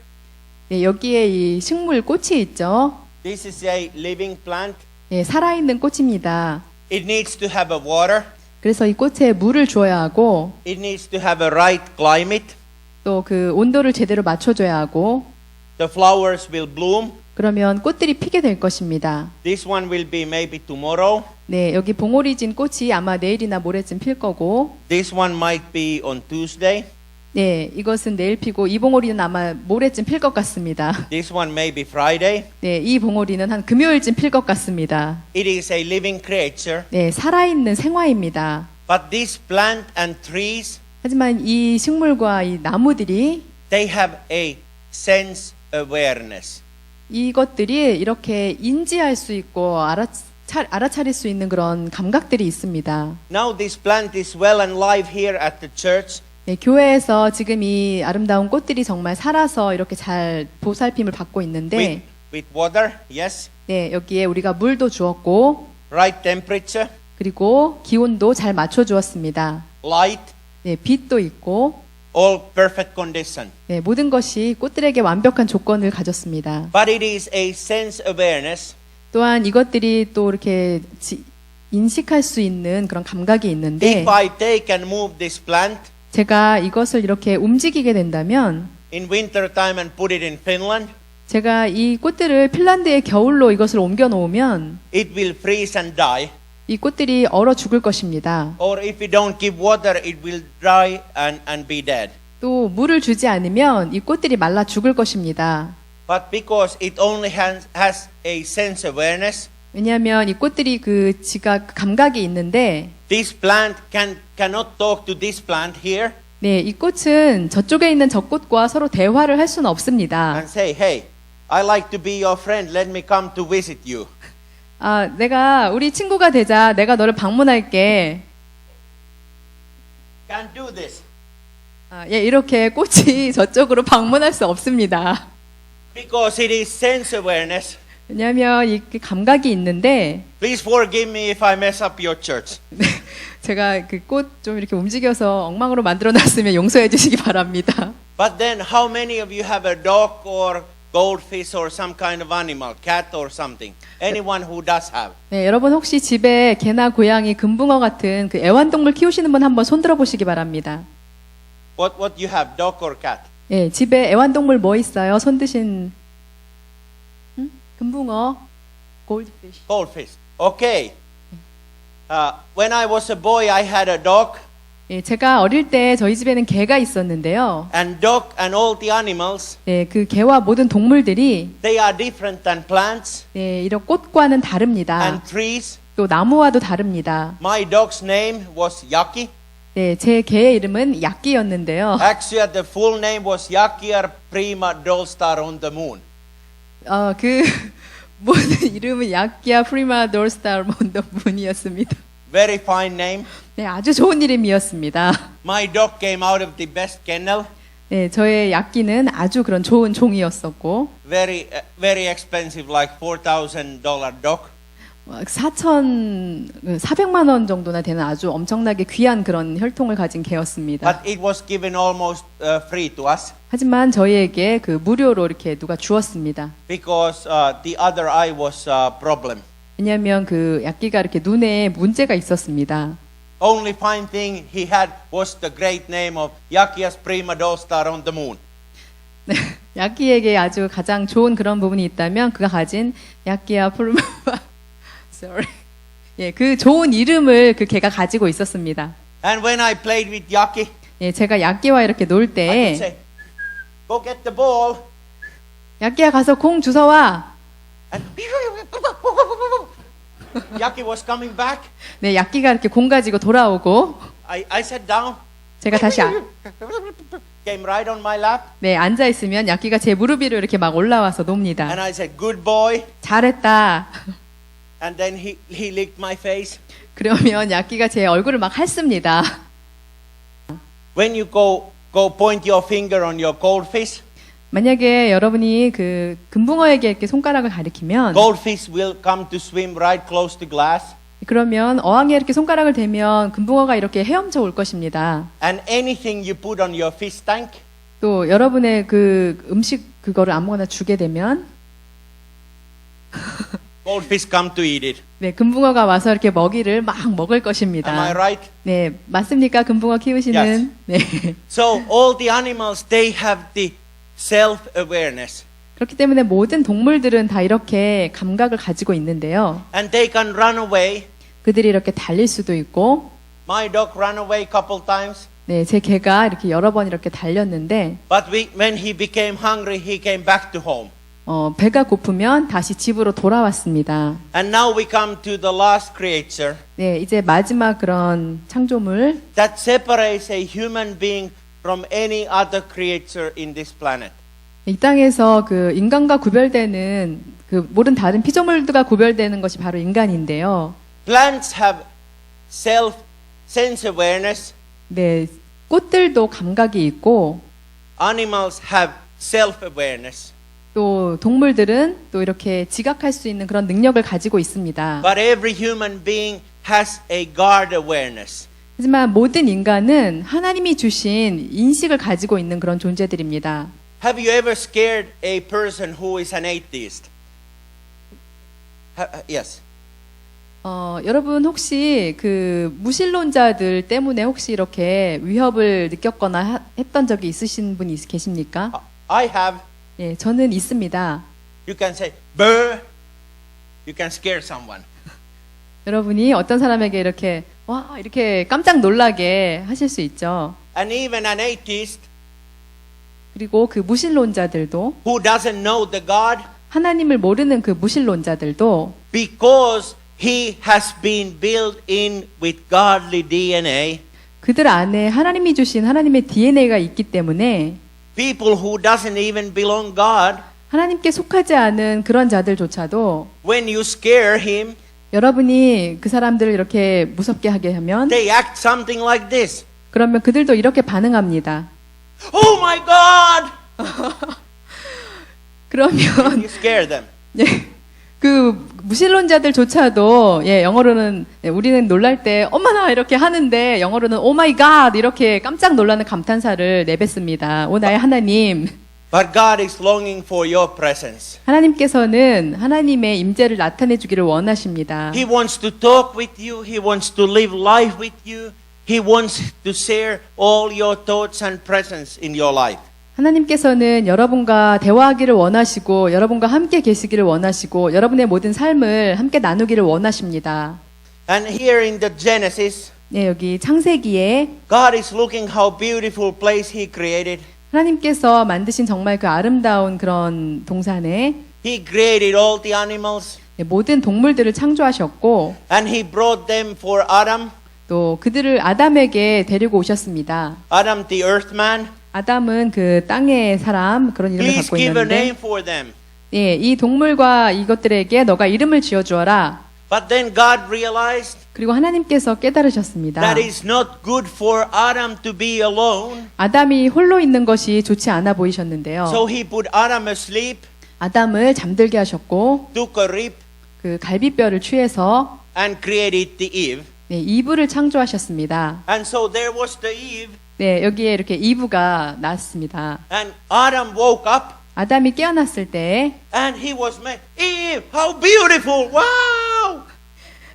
네, 여기에 이 식물 꽃이 있죠. This is a living plant. 네, 살아있는 꽃입니다. It needs to have a water. 그래서 이 꽃에 물을 주어야 하고 It needs to have a right climate. 또 그 온도를 제대로 맞춰줘야 하고 The flowers will bloom. 그러면 꽃들이 피게 될 것입니다. This one will be maybe tomorrow. 네, 여기 봉오리 진 꽃이 아마 내일이나 모레쯤 필 거고 This one might be on Tuesday. 네, 이것은 내일 피고 이 봉오리는 아마 모레쯤 필 것 같습니다. This one may be Friday. 네, 이 봉오리는 한 금요일쯤 필 것 같습니다. It is a living creature. 네, 살아있는 생화입니다. But this plant and trees, 하지만 이 식물과 이 나무들이 they have a sense awareness. 이것들이 이렇게 인지할 수 있고 알아차릴 수 있는 그런 감각들이 있습니다. Now this plant is well and live here at the church. 네, 교회에서 지금 이 아름다운 꽃들이 정말 살아서 이렇게 잘 보살핌을 받고 있는데, With water, yes. 네, 여기에 우리가 물도 주었고, Right temperature, 그리고 기온도 잘 맞춰 주었습니다. light, 네, 빛도 있고, all perfect condition. 네, 모든 것이 꽃들에게 완벽한 조건을 가졌습니다. But it is a sense awareness 또한 이것들이 또 이렇게 인식할 수 있는 그런 감각이 있는데, if I take and move this plant 제가 이것을 이렇게 움직이게 된다면, in winter time and put it in Finland, 제가 이 꽃들을 핀란드의 겨울로 이것을 옮겨 놓으면 it will freeze and die. 이 꽃들이 얼어 죽을 것입니다. Or if we don't give water, it will dry and be dead. 또 물을 주지 않으면 이 꽃들이 말라 죽을 것입니다. But because it only has a sense awareness, 왜냐하면 이 꽃들이 그 지각 감각이 있는데, this plant cannot talk to this plant here 네, 이 꽃은 저쪽에 있는 저 꽃과 서로 대화를 할 수는 없습니다. and say, hey, I like to be your friend, let me come to visit you. 아, 내가 우리 친구가 되자. 내가 너를 방문할게. Can't do this. 아, 예, 이렇게 꽃이 저쪽으로 방문할 수 없습니다. Because it is sense awareness. 왜냐하면 이 감각이 있는데, Please forgive me if I mess up your church. 제가 그 꽃 좀 이렇게 움직여서 엉망으로 만들어 놨으면 용서해 주시기 바랍니다. But then how many of you have a dog or goldfish or some kind of animal, cat or something? Anyone who does have. 네, 여러분 혹시 집에 개나 고양이, 금붕어 같은 그 애완동물 키우시는 분 한번 손 들어 보시기 바랍니다. What you have, dog or cat? 네, 집에 애완동물 뭐 있어요? 손 드신 금붕어, 골드피쉬. Goldfish. Okay. When I was a boy, I had a dog, 예, 제가 어릴 때 저희 집에는 개가 있었는데요. and dog and all the animals, 네, 그 개와 모든 동물들이 they are different than plants 네, 이런 꽃과는 다릅니다. and trees. 또 나무와도 다릅니다. My dog's name was Yaki. 네, 제 개의 이름은 야끼였는데요. Actually, the full name was Yakia Prima Dolstar on the Moon. 그 모든 이름은 야끼야 프리마 돌스타 몬더 문이었습니다. Very fine name. 네, 아주 좋은 이름이었습니다. My dog came out of the best kennel. 네, 저의 야끼는 아주 그런 좋은 종이었었고, Very expensive, like $4,000 dog. 4,400만 원 정도나 되는 아주 엄청나게 귀한 그런 혈통을 가진 개였습니다. But it was given almost free to us 하지만 저희에게 그 무료로 이렇게 누가 주었습니다. because the other eye was a problem. 왜냐하면 그 야끼가 이렇게 눈에 문제가 있었습니다. Only fine thing he had was the great name of Yakias Prima Dolstar on the Moon. 네, 야끼에게 아주 가장 좋은 그런 부분이 있다면 그가 가진 야끼야 프리마 sorry. 예, 그 좋은 이름을 그 개가 가지고 있었습니다. And when I played with Yaki, 예, 제가 야끼와 이렇게 놀 I would 때 say, "Go get the ball." 야끼야 가서 공 주워와. And Yaki was coming back. 네, 야끼가 이렇게 공 가지고 돌아오고 I sat down. 제가 다시 Came right on my lap. 네, 앉아 있으면 야끼가 제 무릎 위로 이렇게 막 올라와서 놉니다. And I said, "Good boy." 잘했다. And then he licked my face. 그러면 야끼가 제 얼굴을 막 핥습니다. When you go point your finger on your goldfish, 만약에 여러분이 그 금붕어에게 이렇게 손가락을 가리키면 goldfish will come to swim right close to glass. 그러면 어항에 이렇게 손가락을 대면 금붕어가 이렇게 헤엄쳐 올 것입니다. And anything you put on your fish tank, 또 여러분의 그 음식 그거를 아무거나 주게 되면 goldfish come to eat it. 네, 금붕어가 와서 이렇게 먹이를 막 먹을 Am I 것입니다. right? 네, 맞습니까? 금붕어 키우시는? 네. So all the animals, they have the self-awareness. 그렇기 때문에 모든 동물들은 다 이렇게 감각을 가지고 있는데요. And they can run away. 그들이 이렇게 달릴 수도 있고, My dog ran away a couple times. 네, 제 개가 이렇게 여러 번 이렇게 달렸는데, But when he became hungry, he came back to home. 배가 고프면 다시 집으로 돌아왔습니다. And now we come to the last creature 네, 이제 마지막 그런 창조물, that separates a human being from any other creature in this planet. 이 땅에서 그 인간과 구별되는 그 모든 다른 피조물들과 구별되는 것이 바로 인간인데요. Plants have sense awareness. 네, 꽃들도 감각이 있고 Animals have self awareness. 또 동물들은 또 이렇게 지각할 수 있는 그런 능력을 가지고 있습니다. But every human being has a guard awareness. 하지만 모든 인간은 하나님이 주신 인식을 가지고 있는 그런 존재들입니다. Have you ever scared a person who is an atheist? Yes. 여러분 혹시 그 무신론자들 때문에 혹시 이렇게 위협을 느꼈거나 했던 적이 있으신 분이 계십니까? I have. 예, 저는 있습니다. You can say, "Brr." You can scare someone. 여러분이 어떤 사람에게 이렇게 와 이렇게 깜짝 놀라게 하실 수 있죠. And even an atheist 그리고 그 무신론자들도 who doesn't know the God, 하나님을 모르는 그 무신론자들도 because he has been built in with godly DNA, 그들 안에 하나님이 주신 하나님의 DNA가 있기 때문에 people who doesn't even belong God, 하나님께 속하지 않은 그런 자들조차도 when you scare him, 여러분이 그 사람들을 이렇게 무섭게 하게 하면 they act something like this. 그러면 그들도 이렇게 반응합니다. Oh my God! 그러면 You scare them. 예, 그 무신론자들조차도 예, 영어로는 예, 우리는 놀랄 때 엄마나 이렇게 하는데 영어로는 오 마이 갓 이렇게 깜짝 놀라는 감탄사를 내뱉습니다. 오 나의 하나님. But God is longing for your presence. 하나님께서는 하나님의 임재를 나타내 주기를 원하십니다. He wants to talk with you. He wants to live life with you. He wants to share all your thoughts and presence in your life. 하나님께서는 여러분과 대화하기를 원하시고 여러분과 함께 계시기를 원하시고 여러분의 모든 삶을 함께 나누기를 원하십니다. And here in the Genesis, 네, 여기 창세기에 God is looking how beautiful place He created. 하나님께서 만드신 정말 그 아름다운 그런 동산에 He created all the animals 네, 모든 동물들을 창조하셨고 and He brought them for Adam. 또 그들을 아담에게 데리고 오셨습니다. Adam the earthman. 아담은 그 땅의 사람 그런 이름을 Please 갖고 give a 있는데 name for them. 예, 이 동물과 이것들에게 너가 이름을 지어 주어라. But then God realized 그리고 하나님께서 깨달으셨습니다. that it's not good for Adam to be alone. 아담이 홀로 있는 것이 좋지 않아 보이셨는데요. So He put Adam asleep, 아담을 잠들게 하셨고 took a rib, 그 갈비뼈를 취해서 and created the Eve. 네, 이브를 창조하셨습니다. And so there was the Eve, 네, 여기에 이렇게 이브가 나왔습니다. and Adam woke up, 아담이 깨어났을 때 and he was made, Eve, how beautiful, wow!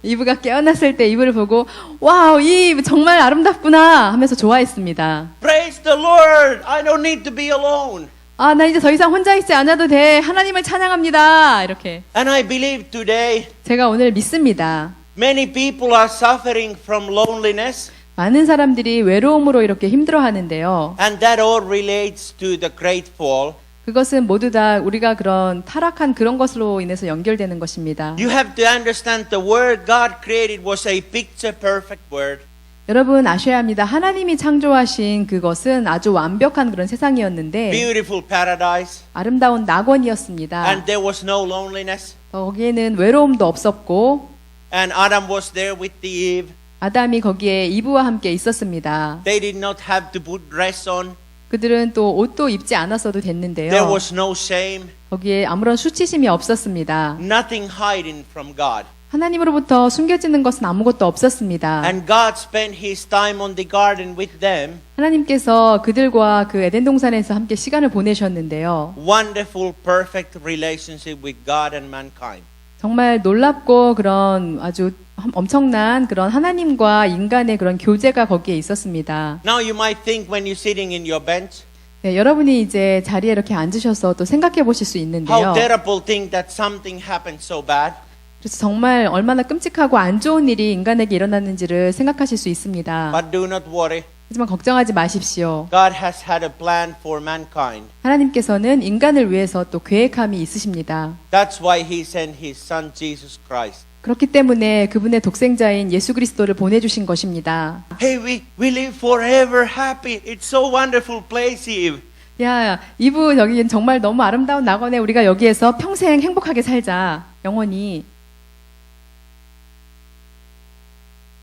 이브가 깨어났을 때 이브를 보고 와우, 이브 정말 아름답구나 하면서 좋아했습니다. Praise the Lord, I don't need to be alone. 아, 나 이제 더 이상 혼자 있지 않아도 돼. 하나님을 찬양합니다. 이렇게. And I believe today, 제가 오늘 믿습니다. many people are suffering from loneliness, 많은 사람들이 외로움으로 이렇게 힘들어 하는데요. and that all relates to the great fall. 그것은 모두 다 우리가 그런 타락한 그런 것으로 인해서 연결되는 것입니다. You have to understand the word God created was a picture perfect word. 여러분 아셔야 합니다. 하나님이 창조하신 그것은 아주 완벽한 그런 세상이었는데 Beautiful paradise, 아름다운 낙원이었습니다. and there was no loneliness. 거기에는 외로움도 없었고 And Adam was there with the Eve. 아담이 거기에 이브와 함께 있었습니다. They did not have to put dress on. 그들은 또 옷도 입지 않았어도 됐는데요. There was no shame, 거기에 아무런 수치심이 없었습니다. nothing hiding from God. 하나님으로부터 숨겨지는 것은 아무것도 없었습니다. And God spent His time on the garden with them. 하나님께서 그들과 그 에덴 동산에서 함께 시간을 보내셨는데요. Wonderful, perfect relationship with God and mankind. 정말 놀랍고 그런 아주 엄청난 그런 하나님과 인간의 그런 교제가 거기에 있었습니다. Now you might think when you're sitting in your bench, 네, 여러분이 이제 자리에 이렇게 앉으셔서 또 생각해 보실 수 how 있는데요. terrible thing that something happened so bad. 그래서 정말 얼마나 끔찍하고 안 좋은 일이 인간에게 일어났는지를 생각하실 수 있습니다. But do not worry. 하지만 걱정하지 마십시오. God has had a plan for mankind. 하나님께서는 인간을 위해서 또 계획함이 있으십니다. That's why He sent His Son Jesus Christ. 그렇기 때문에 그분의 독생자인 예수 그리스도를 보내주신 것입니다. Hey, we live forever happy. It's so wonderful place, Eve. 야, 이브 여기 정말 너무 아름다운 낙원에 우리가 여기에서 평생 행복하게 살자. 영원히.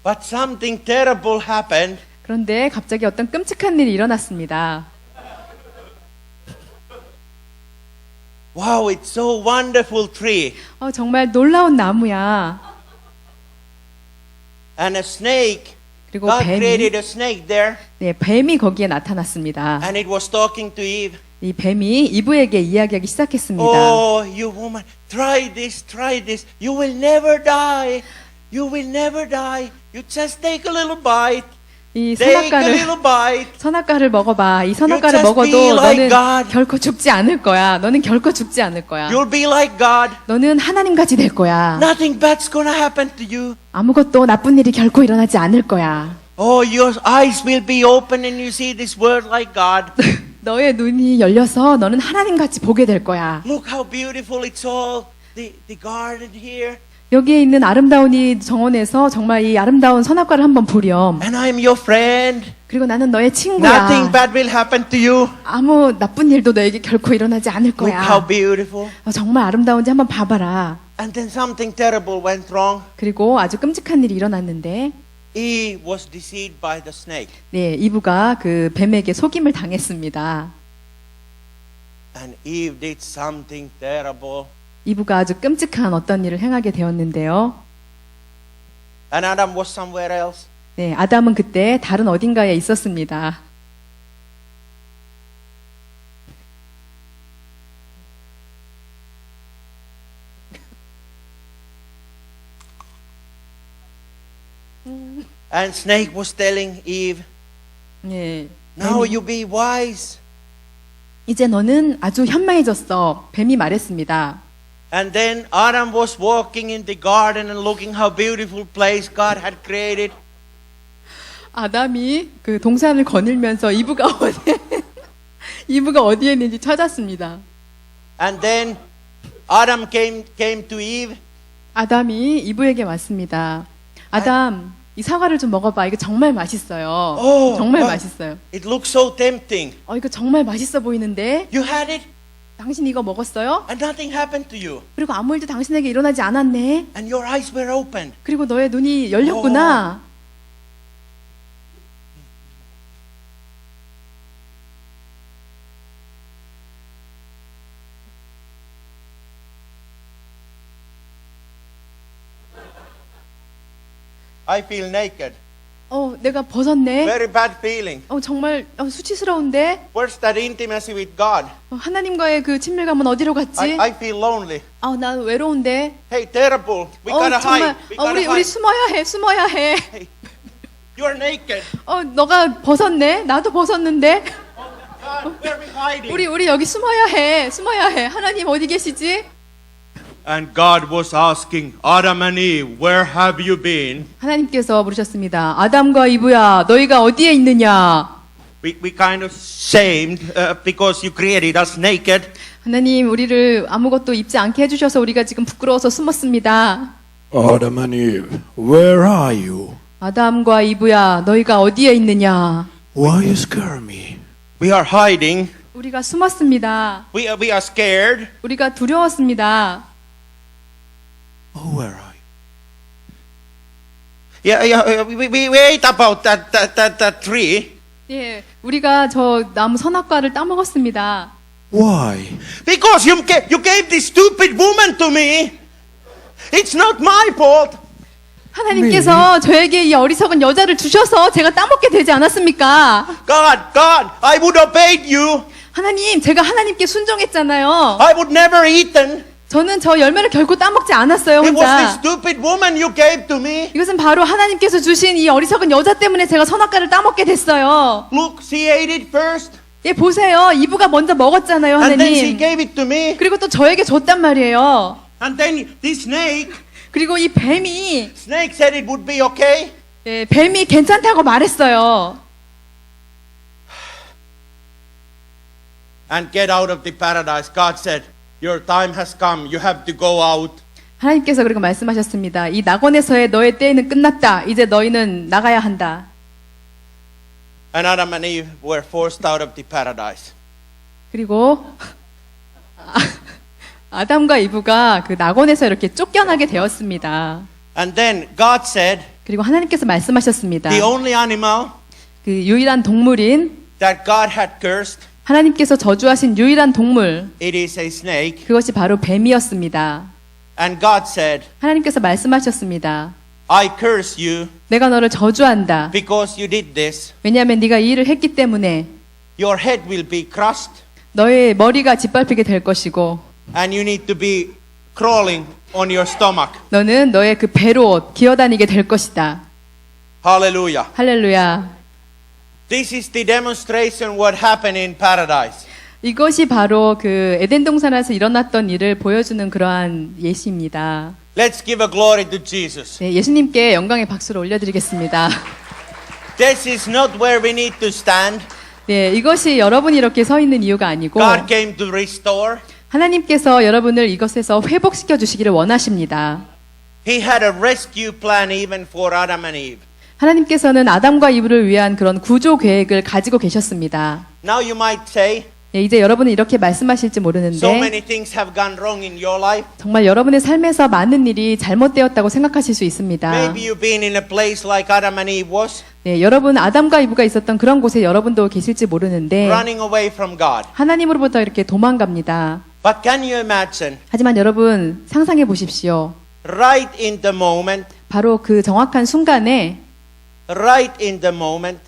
But something terrible happened. 그런데 갑자기 어떤 끔찍한 일이 일어났습니다. Wow, it's so wonderful tree. 정말 놀라운 나무야. And a snake. 그리고 God 뱀이, created a snake there. 네, 뱀이 거기에 나타났습니다. And it was talking to Eve. 이 뱀이 이브에게 이야기하기 시작했습니다. Oh, you woman, try this, try this. You will never die. You will never die. You just take a little bite. 이 Take a little bite. 선악과를 먹어봐. 이 선악과를 You just 먹어도 be like 너는 God. 결코 죽지 않을 거야. 너는 결코 죽지 않을 거야. You'll be like God. 너는 하나님같이 될 거야. Nothing bad's gonna happen to you. 아무것도 나쁜 일이 결코 일어나지 않을 거야. Oh, your eyes will be open and you see this world like God. 너의 눈이 열려서 너는 하나님같이 보게 될 거야. Look how beautiful it's all. The garden here. 여기에 있는 아름다운 이 정원에서 정말 이 아름다운 선악과를 한번 보렴. And I'm your friend. 그리고 나는 너의 친구야. Nothing bad will happen to you. 아무 나쁜 일도 너에게 결코 일어나지 않을 Look how 거야. beautiful. 정말 아름다운지 한번 봐봐라. And then something terrible went wrong. 그리고 아주 끔찍한 일이 일어났는데, Eve was deceived by the snake. 네, 이브가 그 뱀에게 속임을 당했습니다. And Eve did something terrible. 이브가 아주 끔찍한 어떤 일을 행하게 되었는데요. And Adam was somewhere else. 네, 아담은 그때 다른 어딘가에 있었습니다. And snake was telling Eve, 네, now you be wise. 이제 너는 아주 현명해졌어. 뱀이 말했습니다. And then Adam was walking in the garden and looking how beautiful place God had created. 아담이 그 동산을 거닐면서 이브가 어디에 있는지 찾았습니다. And then Adam came to Eve. 아담이 이브에게 왔습니다. 아담, 이 사과를 좀 먹어봐. 이거 정말 맛있어요. Oh, 정말 wow. 맛있어요. It looks so tempting. 이거 정말 맛있어 보이는데 You had it 당신 이거 먹었어요? and nothing happened to you. 그리고 아무 일도 당신에게 일어나지 않았네. And your eyes were open. 그리고 너의 눈이 열렸구나. I feel naked. 내가 벗었네. Very bad feeling. 정말 수치스러운데. Where's that intimacy with God? 하나님과의 그 친밀감은 어디로 갔지? I feel lonely. 난 외로운데. Hey, terrible. We gotta 정말 hide. We gotta 우리 hide. 숨어야 해. Hey, you're naked. 너가 벗었네. 나도 벗었는데. God, where are we hiding? 우리 여기 숨어야 해. 하나님 어디 계시지? And God was asking Adam and Eve, where have you been? 하나님께서 물으셨습니다. 아담과 이브야, 너희가 어디에 있느냐? We kind of shamed because you created us naked. 하나님, 우리를 아무것도 입지 않게 해주셔서 우리가 지금 부끄러워서 숨었습니다. Adam and Eve, where are you? 아담과 이브야, 너희가 어디에 있느냐? Why you scare me? We are hiding. 우리가 숨었습니다. We are scared. 우리가 두려웠습니다. Oh, where are you? Yeah. We ate about that tree 예, 우리가 저 나무 선악과를 따먹었습니다. Why? because you gave this stupid woman to me. It's not my fault. 하나님께서 저에게 이 어리석은 여자를 주셔서 제가 따먹게 되지 않았습니까? God, I would obey you. 하나님, 제가 하나님께 순종했잖아요. I would never eaten. 저는 저 열매를 결코 따먹지 않았어요, It was this 혼자. stupid woman you gave to me. 이것은 바로 하나님께서 주신 이 어리석은 여자 때문에 제가 선악과를 따먹게 됐어요. Look, she ate it first, 예, 보세요. 이브가 먼저 먹었잖아요, and then she 하나님. gave it to me. 그리고 또 저에게 줬단 말이에요. And then this snake 그리고 이 뱀이, said it would be okay. 예, 뱀이 괜찮다고 말했어요. And get out of the paradise. God said, your time has come. You have to go out. 하나님께서 그리고 말씀하셨습니다. 이 낙원에서의 너의 때는 끝났다. 이제 너희는 나가야 한다. And Adam and Eve were forced out of the paradise. 그리고 아담과 이브가 그 낙원에서 이렇게 쫓겨나게 되었습니다. And then God said, 그리고 하나님께서 말씀하셨습니다. the only animal 그 유일한 동물인 that God had cursed, 하나님께서 저주하신 유일한 동물 it is a snake. 그것이 바로 뱀이었습니다. And God said, 하나님께서 말씀하셨습니다. I curse you 내가 너를 저주한다. because you did this. 왜냐하면 네가 이 일을 했기 때문에 Your head will be crushed 너의 머리가 짓밟히게 될 것이고 and you need to be crawling on your stomach. 너는 너의 그 배로 기어다니게 될 것이다. Hallelujah. 할렐루야. This is the demonstration what happened in paradise. 이것이 바로 그 에덴 동산에서 일어났던 일을 보여주는 그러한 예시입니다. Let's give a glory to Jesus. 네, 예수님께 영광의 박수를 올려드리겠습니다. This is not where we need to stand. 네, 이것이 여러분이 이렇게 서 있는 이유가 아니고 God came to restore. 하나님께서 여러분을 이것에서 회복시켜 주시기를 원하십니다. He had a rescue plan even for Adam and Eve. 하나님께서는 아담과 이브를 위한 그런 구조 계획을 가지고 계셨습니다. Now you might say, 네, 이제 여러분은 이렇게 말씀하실지 so 모르는데 many things have gone wrong in your life. 정말 여러분의 삶에서 많은 일이 잘못되었다고 생각하실 수 있습니다. Maybe you've been in a place like Adam and Eve was, 네, 여러분 아담과 이브가 있었던 그런 곳에 여러분도 계실지 모르는데 running away from God. 하나님으로부터 이렇게 도망갑니다. But can you imagine, 하지만 여러분 상상해 보십시오. right in the moment, 바로 그 정확한 순간에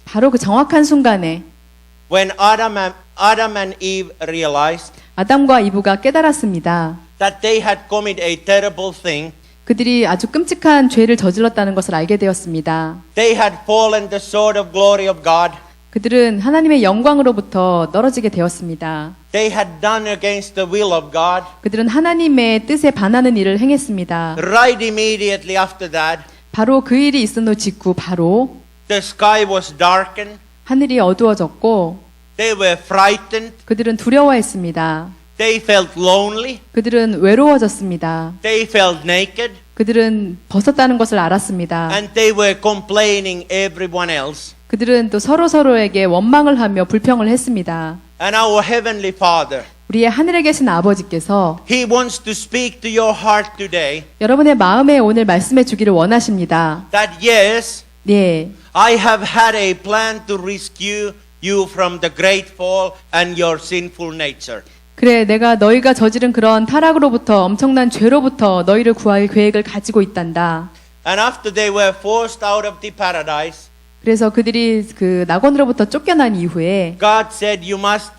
바로 그 정확한 순간에 when Adam and Eve realized 아담과 이브가 깨달았습니다. that they had committed a terrible thing, 그들이 아주 끔찍한 죄를 저질렀다는 것을 알게 되었습니다. they had fallen the sword of glory of God. 그들은 하나님의 영광으로부터 떨어지게 되었습니다. They had done against the will of God. 그들은 하나님의 뜻에 반하는 일을 행했습니다. Right immediately after that, 바로 그 일이 있은 후 직후 바로 the sky was darkened. 하늘이 어두워졌고 They were frightened. 그들은 두려워했습니다. They felt lonely. 그들은 외로워졌습니다. They felt naked. 그들은 벗었다는 것을 알았습니다. And they were complaining everyone else. 그들은 또 서로에게 원망을 하며 불평을 했습니다. And our heavenly Father, 우리의 하늘에 계신 아버지께서 He wants to speak to your heart today 여러분의 마음에 오늘 말씀해 주기를 원하십니다. that yes, 네, I have had a plan to rescue you from the great fall and your sinful nature. 그래 내가 너희가 저지른 그런 타락으로부터 엄청난 죄로부터 너희를 구할 계획을 가지고 있단다. And after they were forced out of the paradise, 그래서 그들이 그 낙원으로부터 쫓겨난 이후에 God said you must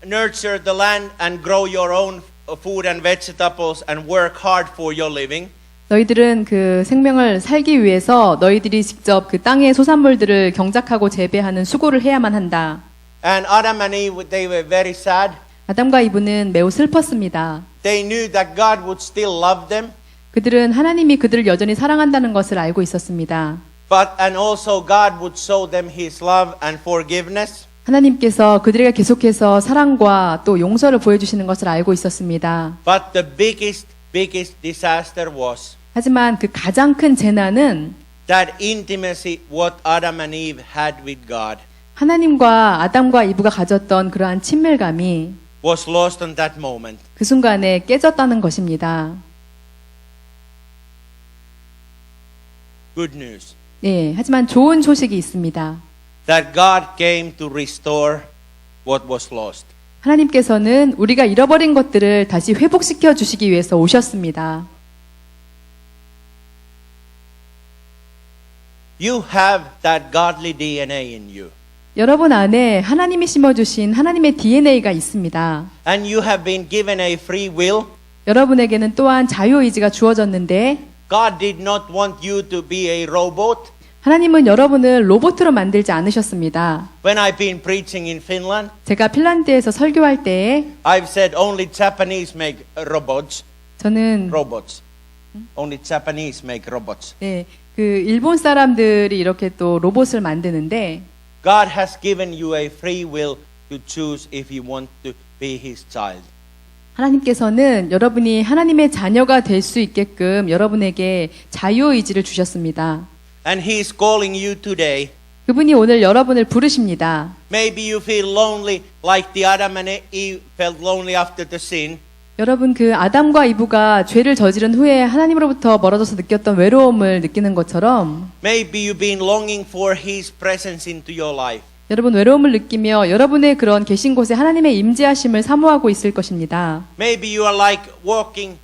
nurture the land and grow your own food and vegetables and work hard for your living. 너희들은 그 생명을 살기 위해서 너희들이 직접 그 땅의 소산물들을 경작하고 재배하는 수고를 해야만 한다. And Adam and Eve, they were very sad. 아담과 이브는 매우 슬펐습니다. They knew that God would still love them, 그들은 하나님이 그들을 여전히 사랑한다는 것을 알고 있었습니다. and also God would show them His love and forgiveness. 하나님께서 그들에게 계속해서 사랑과 또 용서를 보여주시는 것을 알고 있었습니다. But the biggest disaster was 하지만 그 가장 큰 재난은 that intimacy what Adam and Eve had with God 하나님과 아담과 이브가 가졌던 그러한 친밀감이 was lost on that moment. 그 순간에 깨졌다는 것입니다. Good news. 네, 하지만 좋은 소식이 있습니다. That God came to restore what was lost. 하나님께서는 우리가 잃어버린 것들을 다시 회복시켜 주시기 위해서 오셨습니다. You have that godly DNA in you. 여러분 안에 하나님이 심어주신 하나님의 DNA가 있습니다. And you have been given a free will. 여러분에게는 또한 자유의지가 주어졌는데 God did not want you to be a robot. 하나님은 여러분을 로봇으로 만들지 않으셨습니다. When I've been preaching in Finland, 제가 핀란드에서 설교할 때에 I've said only Japanese make robots. 저는 Only Japanese make robots. 네, 그 일본 사람들이 이렇게 또 로봇을 만드는데 God has given you a free will to choose if you want to be His child. 하나님께서는 여러분이 하나님의 자녀가 될 수 있게끔 여러분에게 자유의지를 주셨습니다. And He is calling you today 그분이 오늘 여러분을 부르십니다. Maybe you feel lonely like the Adam and Eve felt lonely after the sin. 여러분 그 아담과 이브가 죄를 저지른 후에 하나님으로부터 멀어져서 느꼈던 외로움을 느끼는 것처럼 Maybe you've been longing for His presence into your life. 여러분 외로움을 느끼며 여러분의 그런 계신 곳에 하나님의 임재하심을 사모하고 있을 것입니다. Maybe you are like walking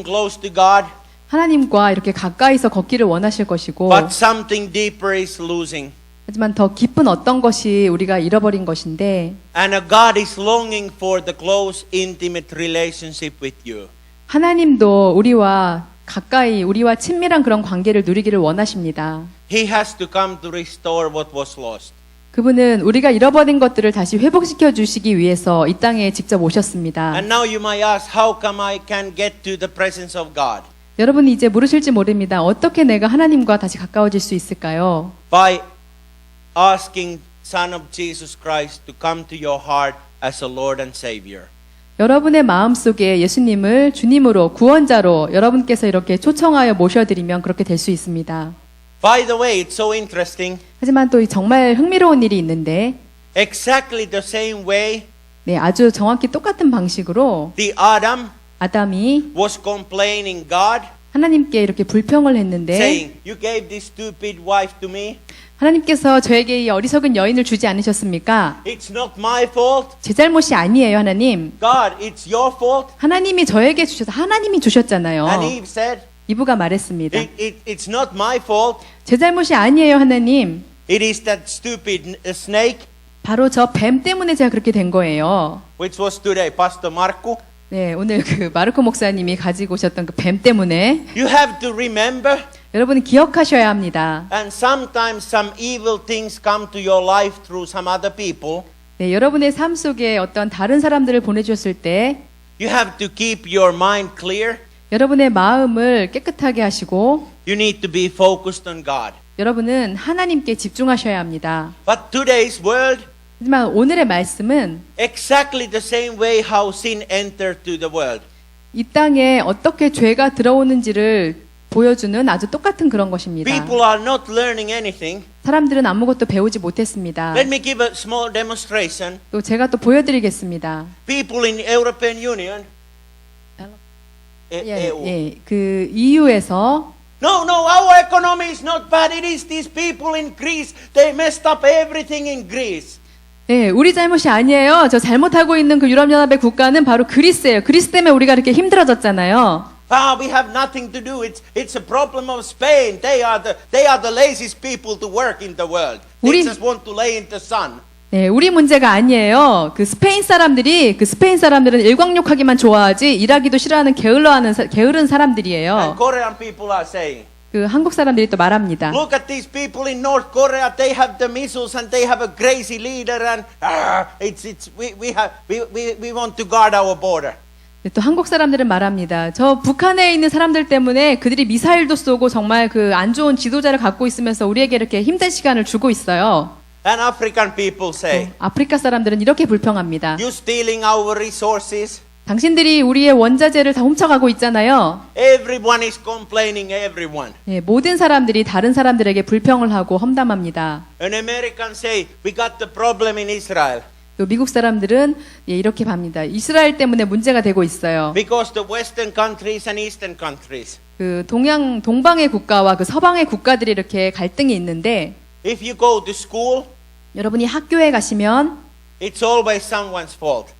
close to God, 하나님과 이렇게 가까이서 걷기를 원하실 것이고 but something deeper is losing. 하지만 더 깊은 어떤 것이 우리가 잃어버린 것인데 And God is longing for the close, intimate relationship with you. 하나님도 우리와 가까이 우리와 친밀한 그런 관계를 누리기를 원하십니다. He has to come to restore what was lost. 그분은 우리가 잃어버린 것들을 다시 회복시켜 주시기 위해서 이 땅에 직접 오셨습니다. And now you might ask, how come I can get to the presence of God? 여러분이 이제 물으실지 모릅니다. 어떻게 내가 하나님과 다시 가까워질 수 있을까요? By asking Son of Jesus Christ to come to your heart as a Lord and Savior. 여러분의 마음속에 예수님을 주님으로 구원자로 여러분께서 이렇게 초청하여 모셔드리면 그렇게 될 수 있습니다. By the way, it's so interesting. 하지만 또 정말 흥미로운 일이 있는데 Exactly the same way 네, 아주 정확히 똑같은 방식으로 the Adam 아담이 was complaining God, 하나님께 이렇게 불평을 했는데 saying, you gave this stupid wife to me. 하나님께서 저에게 이 어리석은 여인을 주지 않으셨습니까? It's not my fault. 제 잘못이 아니에요, 하나님. God, it's your fault. 하나님이 저에게 주셔서 하나님이 주셨잖아요. And Eve said, 이브가 말했습니다. it's not my fault. 제 잘못이 아니에요, 하나님. It is that stupid snake, 바로 저 뱀 때문에 제가 그렇게 된 거예요. which was today Pastor Marco. 네, 오늘 그 마르코 목사님이 가지고 오셨던 그 뱀 때문에 You have to remember, 여러분이 기억하셔야 합니다. and sometimes some evil things come to your life through some other people. 네, 여러분의 삶 속에 어떤 다른 사람들을 보내주셨을 때 You have to keep your mind clear. 여러분의 마음을 깨끗하게 하시고 You need to be focused on God. 여러분은 하나님께 집중하셔야 합니다. But today's world, 하지만 오늘의 말씀은 exactly the same way how sin entered to the world. 이 땅에 어떻게 죄가 들어오는지를 보여주는 아주 똑같은 그런 것입니다. People are not learning anything. 사람들은 아무것도 배우지 못했습니다. Let me give a small demonstration. 또 제가 또 보여드리겠습니다. People in European Union, 예, EU. 예, 그 EU에서 No, our economy is not bad. It is these people in Greece. They messed up everything in Greece. 네, 우리 잘못이 아니에요. 저 잘못하고 있는 그 유럽연합의 국가는 바로 그리스예요. 그리스 때문에 우리가 이렇게 힘들어졌잖아요. We have nothing to do. It's a problem of Spain. They are the laziest people to work in the world. They 우리- just want to lay in the sun. 네, 우리 문제가 아니에요. 그 스페인 사람들은 일광욕하기만 좋아하지 일하기도 싫어하는 게으른 사람들이에요. And Korean people are saying, 그 한국 사람들이 또 말합니다. look at these people in North Korea. They have the missiles and they have a crazy leader and we want to guard our border. 네, 또 한국 사람들은 말합니다. 저 북한에 있는 사람들 때문에 그들이 미사일도 쏘고 정말 그 안 좋은 지도자를 갖고 있으면서 우리에게 이렇게 힘든 시간을 주고 있어요. And African people say, 아프리카 사람들은 이렇게 불평합니다. you stealing our resources. 당신들이 우리의 원자재를 다 훔쳐가고 있잖아요. Everyone is complaining, everyone. 예, 모든 사람들이 다른 사람들에게 불평을 하고 험담합니다. An American say, we got the problem in Israel. 또 미국 사람들은 예, 이렇게 봅니다. 이스라엘 때문에 문제가 되고 있어요. Because the Western countries and Eastern countries. 그 동방의 국가와 그 서방의 국가들이 이렇게 갈등이 있는데 If you go to school, 여러분이 학교에 가시면 it's always someone's fault.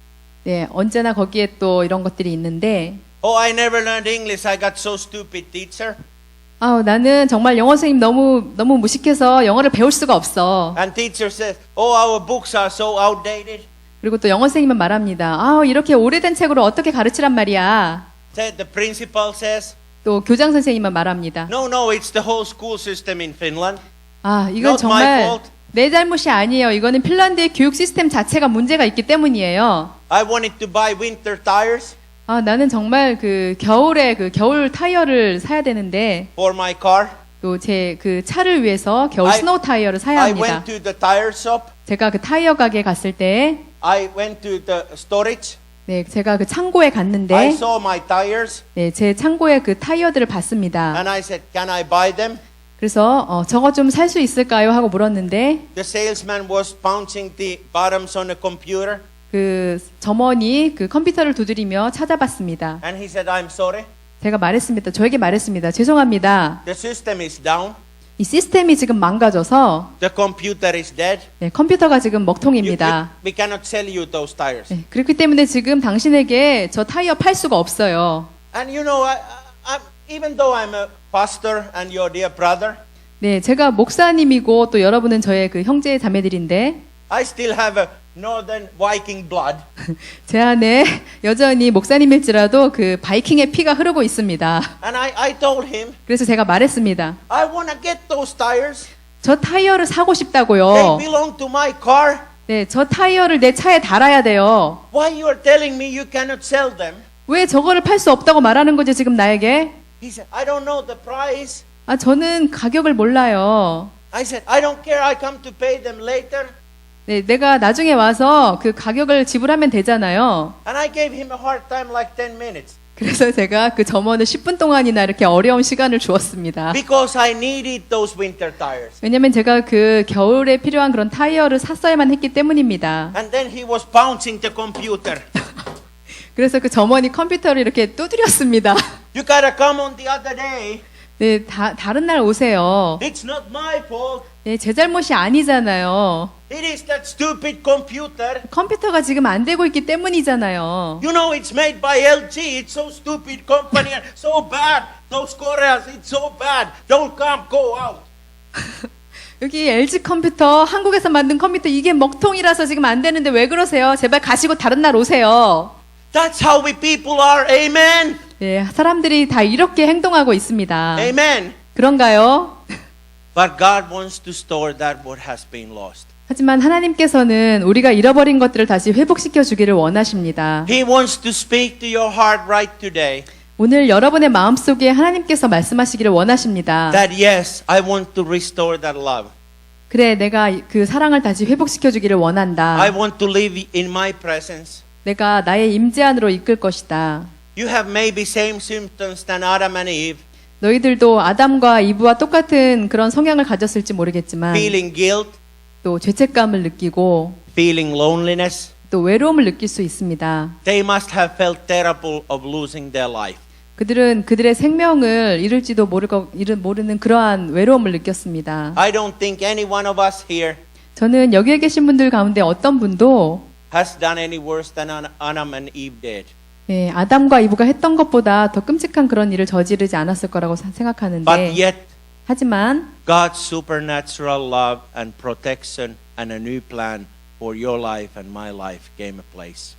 네, 언제나 거기에 또 이런 것들이 있는데 Oh, I never learned English. I got so stupid teacher. 나는 정말 영어 선생님 너무 무식해서 영어를 배울 수가 없어. And teacher says, oh, our books are so outdated. 그리고 또 영어 선생님은 말합니다. 이렇게 오래된 책으로 어떻게 가르치란 말이야. The principal says, 또 교장 선생님은 말합니다. no, it's the whole school system in Finland. 이건 Not my 정말 fault. 내 잘못이 아니에요. 이거는 핀란드의 교육 시스템 자체가 문제가 있기 때문이에요. I wanted to buy winter tires 나는 정말 그 겨울에 그 겨울 타이어를 사야 되는데 for my car. 또 제 그 차를 위해서 겨울 스노우 타이어를 사야 I 합니다. went to the tire shop. 제가 그 타이어 가게에 갔을 때 I went to the storage. 네, 제가 그 창고에 I 갔는데 saw my tires 네, 제 창고에 그 타이어들을 봤습니다. and I said, can I buy them? 그래서 저거 좀 살 수 있을까요? 하고 물었는데 The salesman was punching the buttons on the computer, 그 점원이 그 컴퓨터를 두드리며 찾아봤습니다. and he said, "I'm sorry, 제가 말했습니다. 저에게 말했습니다. 죄송합니다. the system is down. 이 시스템이 지금 망가져서 The computer is dead. 네, 컴퓨터가 지금 먹통입니다. We cannot sell you those tires." 네, 그렇기 때문에 지금 당신에게 저 타이어 팔 수가 없어요. And you know, even though I'm a pastor and your dear brother, 네, 제가 목사님이고 또 여러분은 저의 그 형제 자매들인데 I still have a northern Viking blood. 제 안에 여전히 목사님일지라도 그 바이킹의 피가 흐르고 있습니다. And I told him, 그래서 제가 말했습니다. I want to get those tires. 저 타이어를 사고 They 싶다고요. belong to my car. 네, 저 타이어를 내 차에 달아야 돼요. Why you are telling me you cannot sell them? 왜 저거를 팔 수 없다고 말하는 거죠, 지금 나에게? He said, I don't know the price. 아, 저는 가격을 몰라요. I said, I don't care. I come to pay them later. 네, 내가 나중에 와서 그 가격을 지불하면 되잖아요. And I gave him a hard time like 10 minutes 그래서 제가 그 점원을 10분 동안이나 이렇게 어려운 시간을 주었습니다. because I needed those winter tires. 왜냐면 제가 그 겨울에 필요한 그런 타이어를 샀어야만 했기 때문입니다. And then he was bouncing the computer. 그래서 그 점원이 컴퓨터를 이렇게 두드렸습니다. You gotta come on the other day. 네, 다른 날 오세요. It's not my fault. 네, 제 잘못이 아니잖아요. It is that stupid computer. 컴퓨터가 지금 안 되고 있기 때문이잖아요. You know, it's made by LG. It's so stupid company and so bad. Those Koreans, it's so bad. Don't come, go out. 여기 LG 컴퓨터, 한국에서 만든 컴퓨터 이게 먹통이라서 지금 안 되는데 왜 그러세요? 제발 가시고 다른 날 오세요. That's how we people are. Amen. 네, 사람들이 다 이렇게 행동하고 있습니다. Amen. 그런가요? But God wants to restore that what has been lost. 하지만 하나님께서는 우리가 잃어버린 것들을 다시 회복시켜 주기를 원하십니다. He wants to speak to your heart right today. 오늘 여러분의 마음속에 하나님께서 말씀하시기를 원하십니다. That yes, I want to restore that love. 그래, 내가 그 사랑을 다시 회복시켜 주기를 원한다. I want to live in my presence. 내가 나의 임재 안으로 이끌 것이다. You have maybe same symptoms than Adam and Eve. 너희들도 아담과 이브와 똑같은 그런 성향을 가졌을지 모르겠지만 Feeling guilt, 또 죄책감을 느끼고 feeling loneliness. 또 외로움을 느낄 수 있습니다. They must have felt terrible of losing their life. 그들은 그들의 생명을 잃을지도 모르는 그러한 외로움을 느꼈습니다. I don't think any one of us here 저는 여기에 계신 분들 가운데 어떤 분도 has done any worse than Adam and Eve did. 예, 아담과 이브가 했던 것보다 더 끔찍한 그런 일을 저지르지 않았을 거라고 생각하는데 But yet, 하지만 God's supernatural love and protection and a new plan for your life and my life came a place.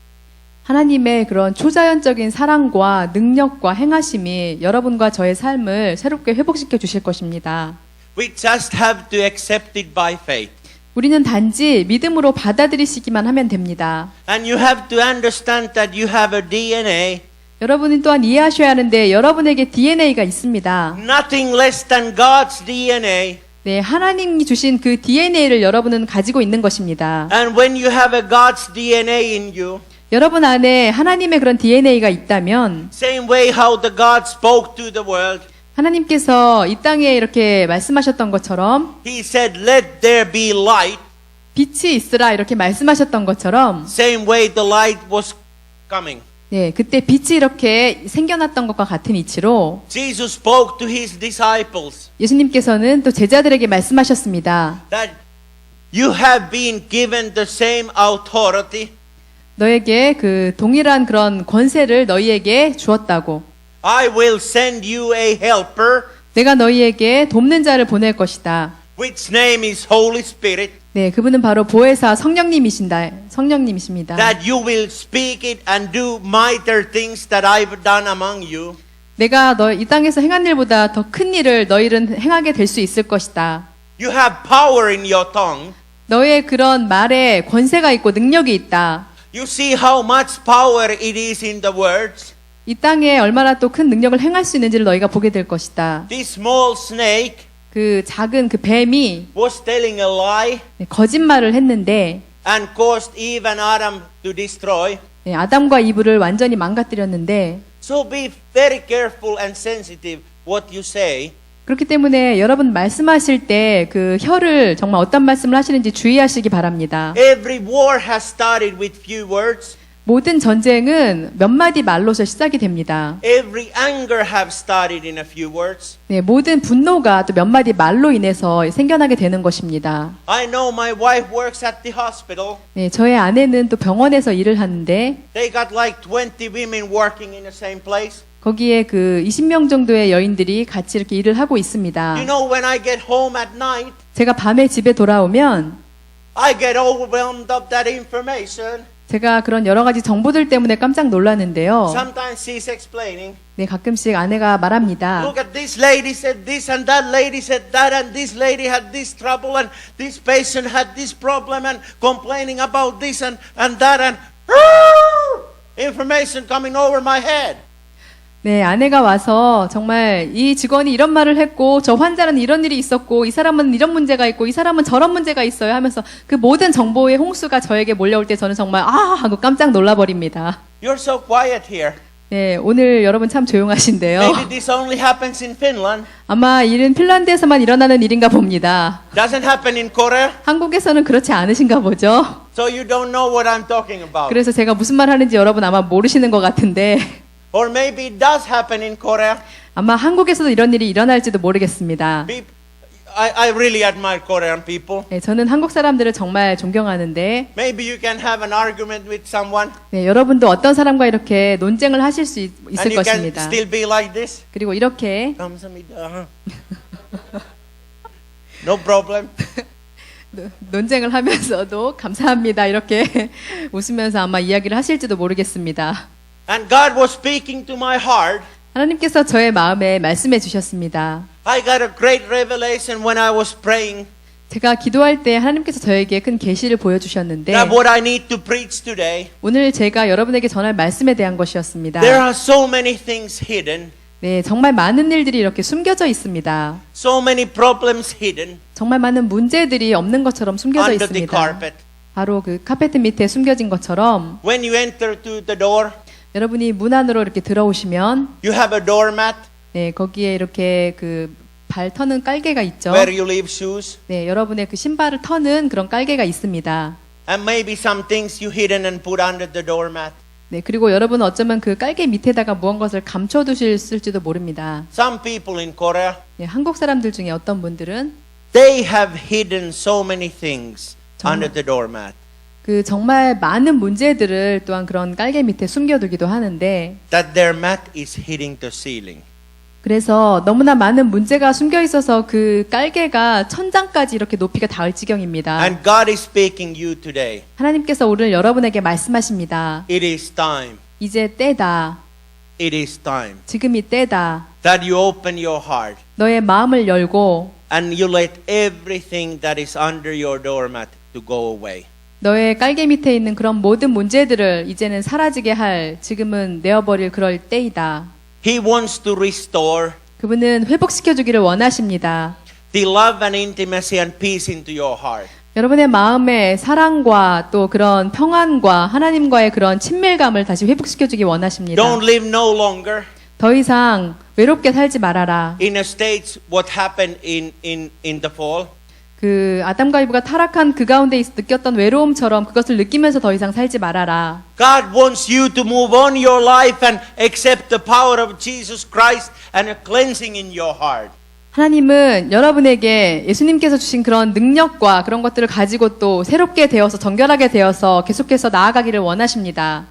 하나님의 그런 초자연적인 사랑과 능력과 행하심이 여러분과 저의 삶을 새롭게 회복시켜 주실 것입니다. We just have to accept it by faith. 우리는 단지 믿음으로 받아들이시기만 하면 됩니다. And you have to understand that you have a DNA, 여러분은 또한 이해하셔야 하는데 여러분에게 DNA가 있습니다. nothing less than God's DNA. 네, 하나님이 주신 그 DNA를 여러분은 가지고 있는 것입니다. And when you have a God's DNA in you, 여러분 안에 하나님의 그런 DNA가 있다면 same way how the God spoke to the world, 하나님께서 이 땅에 이렇게 말씀하셨던 것처럼 He said, "Let there be light." 빛이 있으라 이렇게 말씀하셨던 것처럼 Same way the light was coming. 네, 그때 빛이 이렇게 생겨났던 것과 같은 이치로 Jesus spoke to His disciples 예수님께서는 또 제자들에게 말씀하셨습니다. that you have been given the same authority. 너에게 그 동일한 그런 권세를 너희에게 주었다고. I will send you a helper, 내가 너희에게 돕는 자를 보낼 것이다. which name is Holy Spirit, 네, 그분은 바로 보혜사 성령님이십니다. that you will speak it and do mightier things that I've done among you. 내가 이 땅에서 행한 일보다 더 큰 일을 너희는 행하게 될 수 있을 것이다. You have power in your tongue. 너의 그런 말에 권세가 있고 능력이 있다. You see how much power it is in the words. 이 땅에 얼마나 또 큰 능력을 행할 수 있는지를 너희가 보게 될 것이다. This small snake 그 작은 그 뱀이 was telling a lie 거짓말을 했는데 and caused Eve and Adam to destroy. 아담과 이브를 완전히 망가뜨렸는데 So be very careful and sensitive what you say. 그렇기 때문에 여러분 말씀하실 때 그 혀를 정말 어떤 말씀을 하시는지 주의하시기 바랍니다. Every war has started with few words. 모든 전쟁은 몇 마디 말로서 시작이 됩니다. Every anger have started in a few words. 네, 모든 분노가 또 몇 마디 말로 인해서 생겨나게 되는 것입니다. I know my wife works at the hospital. 네, 저의 아내는 또 병원에서 일을 하는데 They got like 20 women working in the same place. 거기에 그 20명 정도의 여인들이 같이 이렇게 일을 하고 있습니다. You know, when I get home at night, 제가 밤에 집에 돌아오면 I get overwhelmed of that information. 제가 그런 여러 가지 정보들 때문에 깜짝 놀랐는데요. Sometimes she's explaining. 네, 가끔씩 아내가 말합니다. Look at this lady said this and that lady said that and this lady had this trouble and this patient had this problem and complaining about this and that and information coming over my head. 네, 아내가 와서 정말 이 직원이 이런 말을 했고 저 환자는 이런 일이 있었고 이 사람은 이런 문제가 있고 이 사람은 저런 문제가 있어요 하면서 그 모든 정보의 홍수가 저에게 몰려올 때 저는 정말 하고 깜짝 놀라버립니다. You're so quiet here. 네, 오늘 여러분 참 조용하신데요. Maybe this only happens in Finland. 아마 일은 핀란드에서만 일어나는 일인가 봅니다. Doesn't happen in Korea. 한국에서는 그렇지 않으신가 보죠. So you don't know what I'm talking about. 그래서 제가 무슨 말 하는지 여러분 아마 모르시는 것 같은데 Or maybe it does happen in Korea. 아마 한국에서도 이런 일이 일어날지도 모르겠습니다. I really admire Korean people. 네, 저는 한국 사람들을 정말 존경하는데 Maybe you can have an argument with someone 네, 여러분도 어떤 사람과 이렇게 논쟁을 하실 수 있을 and you can 것입니다. still be like this. 그리고 이렇게 감사합니다. No problem. 논쟁을 하면서도 감사합니다 이렇게 웃으면서 아마 이야기를 하실지도 모르겠습니다. And God was speaking to my heart. 하나님께서 저의 마음에 말씀해 주셨습니다. I got a great revelation when I was praying. 제가 기도할 때 하나님께서 저에게 큰 계시를 보여주셨는데 That what I need to preach today. 오늘 제가 여러분에게 전할 말씀에 대한 것이었습니다. There are so many things hidden. 네, 정말 많은 일들이 이렇게 숨겨져 있습니다. So many problems hidden 정말 많은 문제들이 없는 것처럼 숨겨져 under the 있습니다. carpet. 바로 그 카페트 밑에 숨겨진 것처럼 When you enter to the door, 여러분이 문 안으로 이렇게 들어오시면 you have a doormat 네, 거기에 이렇게 그 발 터는 깔개가 있죠. where you leave shoes. 네, 여러분의 그 신발을 터는 그런 깔개가 있습니다. And maybe some things you hidden and put under the doormat. 네, 그리고 여러분은 어쩌면 그 깔개 밑에다가 무언가를 감춰두실지도 모릅니다. Some people in Korea, 네, 한국 사람들 중에 어떤 분들은 they have hidden so many things under the doormat. 그 정말 많은 문제들을 또한 그런 깔개 밑에 숨겨두기도 하는데 That their mat is hitting the ceiling. 그래서 너무나 많은 문제가 숨겨 있어서 그 깔개가 천장까지 이렇게 높이가 닿을 지경입니다. And God is speaking you today. 하나님께서 오늘 여러분에게 말씀하십니다. It is time. 이제 때다. It is time 지금이 때다. that you open your heart 너의 마음을 열고 and you let everything that is under your doormat to go away. 너의 깔개 밑에 있는 그런 모든 문제들을 이제는 사라지게 할 지금은 내어버릴 그럴 때이다. He wants to restore 그분은 회복시켜주기를 원하십니다. the love and intimacy and peace into your heart. 여러분의 마음에 사랑과 또 그런 평안과 하나님과의 그런 친밀감을 다시 회복시켜주기 원하십니다. Don't live no longer 더 이상 외롭게 살지 말아라. in a state what happened in the fall. 그 아담과 이브가 타락한 그 가운데 느꼈던 외로움처럼 그것을 느끼면서 더 이상 살지 말아라. God wants you to move on your life and accept the power of Jesus Christ and a cleansing in your heart. 하나님은 여러분에게 예수님께서 주신 그런 능력과 그런 것들을 가지고 또 새롭게 되어서 정결하게 되어서 계속해서 나아가기를 원하십니다.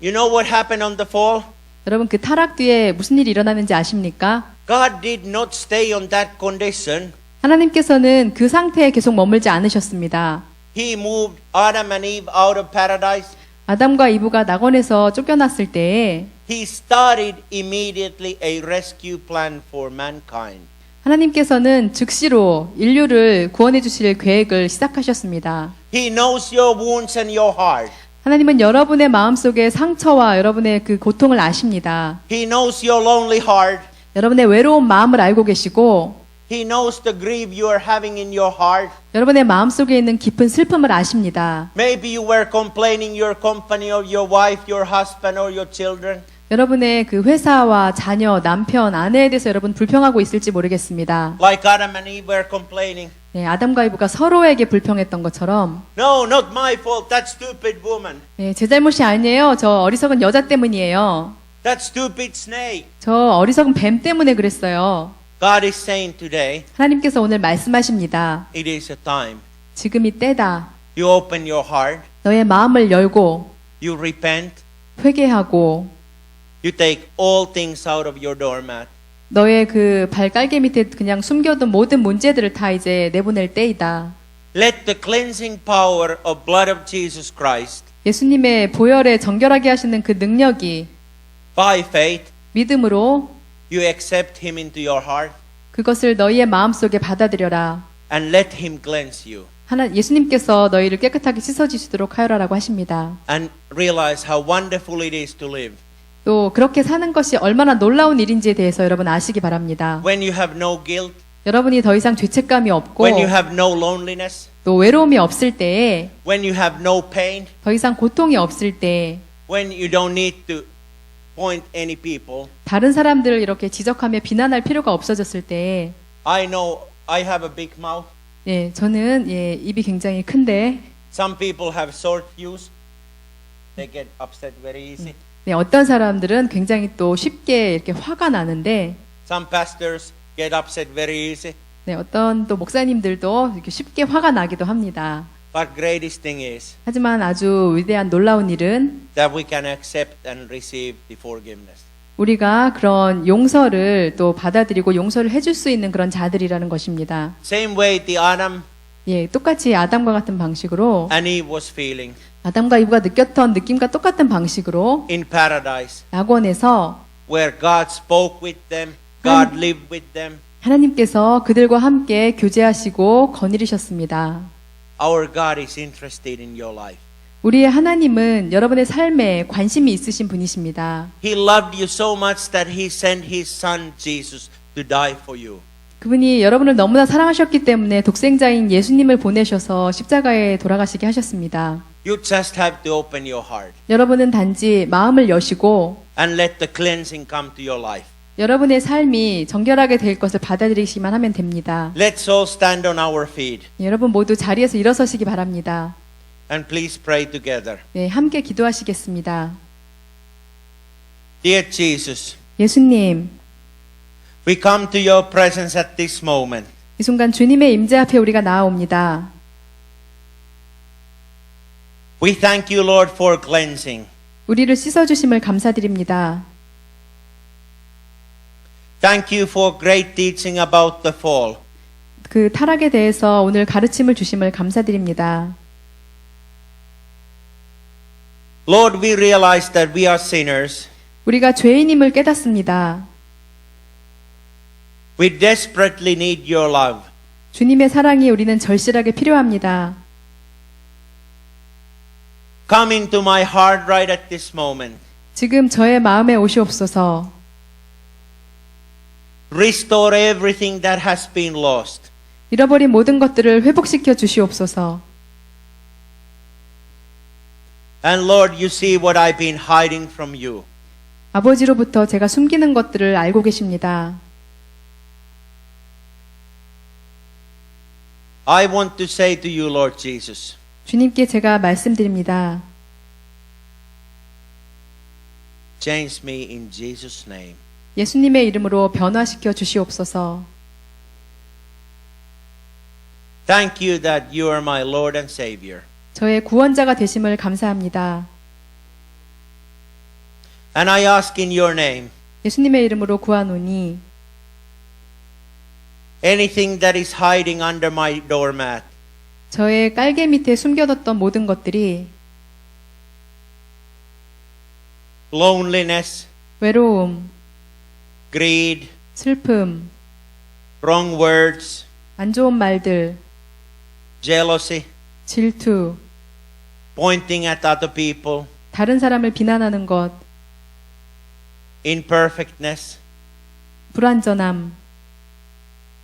You know what happened on the fall? 여러분 그 타락 뒤에 무슨 일이 일어나는지 아십니까? God did not stay on that condition. 하나님께서는 그 상태에 계속 머물지 않으셨습니다. He moved Adam and Eve out of paradise. 아담과 이브가 낙원에서 쫓겨났을 때에 He started immediately a rescue plan for mankind. 하나님께서는 즉시로 인류를 구원해 주실 계획을 시작하셨습니다. He knows your wounds and your heart. 하나님은 여러분의 마음속의 상처와 여러분의 그 고통을 아십니다. He knows your lonely heart. 여러분의 외로운 마음을 알고 계시고 He knows the grief you are having in your heart. 여러분의 마음속에 있는 깊은 슬픔을 아십니다. Maybe you were complaining your company or your wife, your husband or your children. 여러분의 그 회사와 자녀, 남편, 아내에 대해서 여러분 불평하고 있을지 모르겠습니다. Like Adam and Eve were complaining. 네, 아담과 이브가 서로에게 불평했던 것처럼 No, not my fault. That stupid woman. 네, 제 잘못이 아니에요. 저 어리석은 여자 때문이에요. That stupid snake. 저 어리석은 뱀 때문에 그랬어요. God is saying today, 하나님께서 오늘 말씀하십니다. it is a time. 지금이 때다. You open your heart. 너의 마음을 열고 You repent. 회개하고 You take all things out of your doormat. 너의 그 발깔개 밑에 그냥 숨겨둔 모든 문제들을 다 이제 내보낼 때이다. Let the cleansing power of blood of Jesus Christ, 예수님의 보혈에 정결하게 하시는 그 능력이 by faith, 믿음으로 you accept Him into your heart 그것을 너희의 마음속에 받아들여라. and let Him cleanse you. 예수님께서 너희를 깨끗하게 씻어주시도록 하여라라고 하십니다. And realize how wonderful it is to live. 또 그렇게 사는 것이 얼마나 놀라운 일인지에 대해서 여러분 아시기 바랍니다. When you have no guilt, 여러분이 더 이상 죄책감이 없고 when you have no loneliness, 또 외로움이 없을 때에 when you have no pain, 더 이상 고통이 없을 때 when you don't need to point any people. 다른 사람들을 이렇게 지적하며 비난할 필요가 없어졌을 때 I know I have a big mouth. 예, 저는 입이 굉장히 큰데 Some people have short fuse. They get upset very easy. 네, 어떤 사람들은 굉장히 또 쉽게 이렇게 화가 나는데 Some pastors get upset very easy. 네, 어떤 또 목사님들도 이렇게 쉽게 화가 나기도 합니다. But greatest thing is 하지만 아주 위대한 놀라운 일은 that we can accept and receive the forgiveness. 우리가 그런 용서를 또 받아들이고 용서를 해줄 수 있는 그런 자들이라는 것입니다. Same way the Adam 예, 똑같이 아담과 같은 방식으로 and Eve was feeling 아담과 이브가 느꼈던 느낌과 똑같은 방식으로 in paradise, 낙원에서 where God spoke with them, God lived with them. 하나님께서 그들과 함께 교제하시고 거느리셨습니다. Our God is interested in your life. 우리의 하나님은 여러분의 삶에 관심이 있으신 분이십니다. He loved you so much that He sent His Son Jesus to die for you. 그분이 여러분을 너무나 사랑하셨기 때문에 독생자인 예수님을 보내셔서 십자가에 돌아가시게 하셨습니다. You just have to open your heart 여러분은 단지 마음을 여시고 and let the cleansing come to your life. 여러분의 삶이 정결하게 될 것을 받아들이시기만 하면 됩니다. Let's all stand on our feet 여러분 모두 자리에서 일어서시기 바랍니다. and please pray together. 네, 함께 기도하시겠습니다. Dear Jesus, 예수님, we come to your presence at this moment. 이 순간 주님의 임재 앞에 우리가 나아옵니다. We thank you, Lord, for cleansing. 우리를 씻어주심을 감사드립니다. Thank you for great teaching about the fall. 그 타락에 대해서 오늘 가르침을 주심을 감사드립니다. Lord, we realize that we are sinners. 우리가 죄인임을 깨닫습니다. We desperately need your love. 주님의 사랑이 우리는 절실하게 필요합니다. Come into my heart right at this moment. 지금 저의 마음에 오시옵소서. Restore everything that has been lost. 잃어버린 모든 것들을 회복시켜 주시옵소서. And Lord, you see what I've been hiding from you. 아버지로부터 제가 숨기는 것들을 알고 계십니다. I want to say to you, Lord Jesus, 주님께 제가 말씀드립니다. change me in Jesus' name. 예수님의 이름으로 변화시켜 주시옵소서. Thank you that you are my Lord and Savior. 저의 구원자가 되심을 감사합니다. And I ask in your name, 예수님의 이름으로 구하노니 anything that is hiding under my doormat, 저의 깔개 밑에 숨겨뒀던 모든 것들이 loneliness, 외로움, greed, 슬픔, wrong words, 안 좋은 말들, jealousy, 질투, pointing at other people, 다른 사람을 비난하는 것, imperfectness, 불완전함,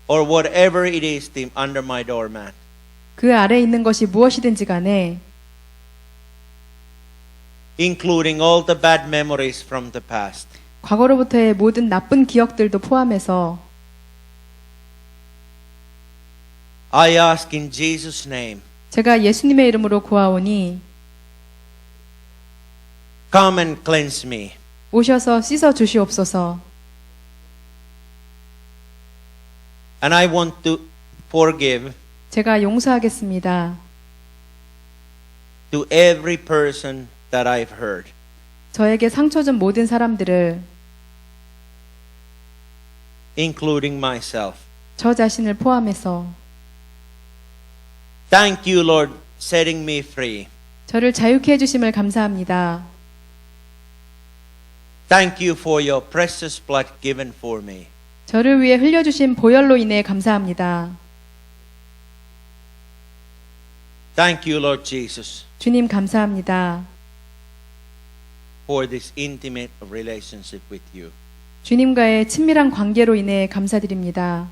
or whatever it is under my doormat. 그 아래에 있는 것이 무엇이든지 간에 including all the bad memories from the past. 과거로부터의 모든 나쁜 기억들도 포함해서 I ask in Jesus' name, 제가 예수님의 이름으로 구하오니 come and cleanse me. 오셔서 씻어 주시옵소서. And I want to forgive 제가 용서하겠습니다. to every person that I've hurt. 저에게 상처 준 모든 사람들을 including myself. 저 자신을 포함해서 Thank you, Lord, setting me free. 저를 자유케 해주심을 감사합니다. Thank you for your precious blood given for me. 저를 위해 흘려주신 보혈로 인해 감사합니다. Thank you, Lord Jesus, 주님 감사합니다. for this intimate relationship with you. 주님과의 친밀한 관계로 인해 감사드립니다.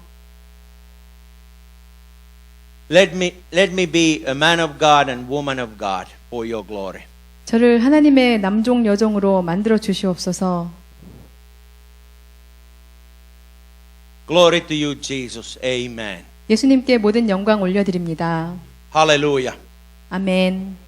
Let me be a man of God and woman of God for your glory. 저를 하나님의 남종 여종으로 만들어 주시옵소서. Glory to you, Jesus. Amen. 예수님께 모든 영광 올려드립니다. Hallelujah. 아멘.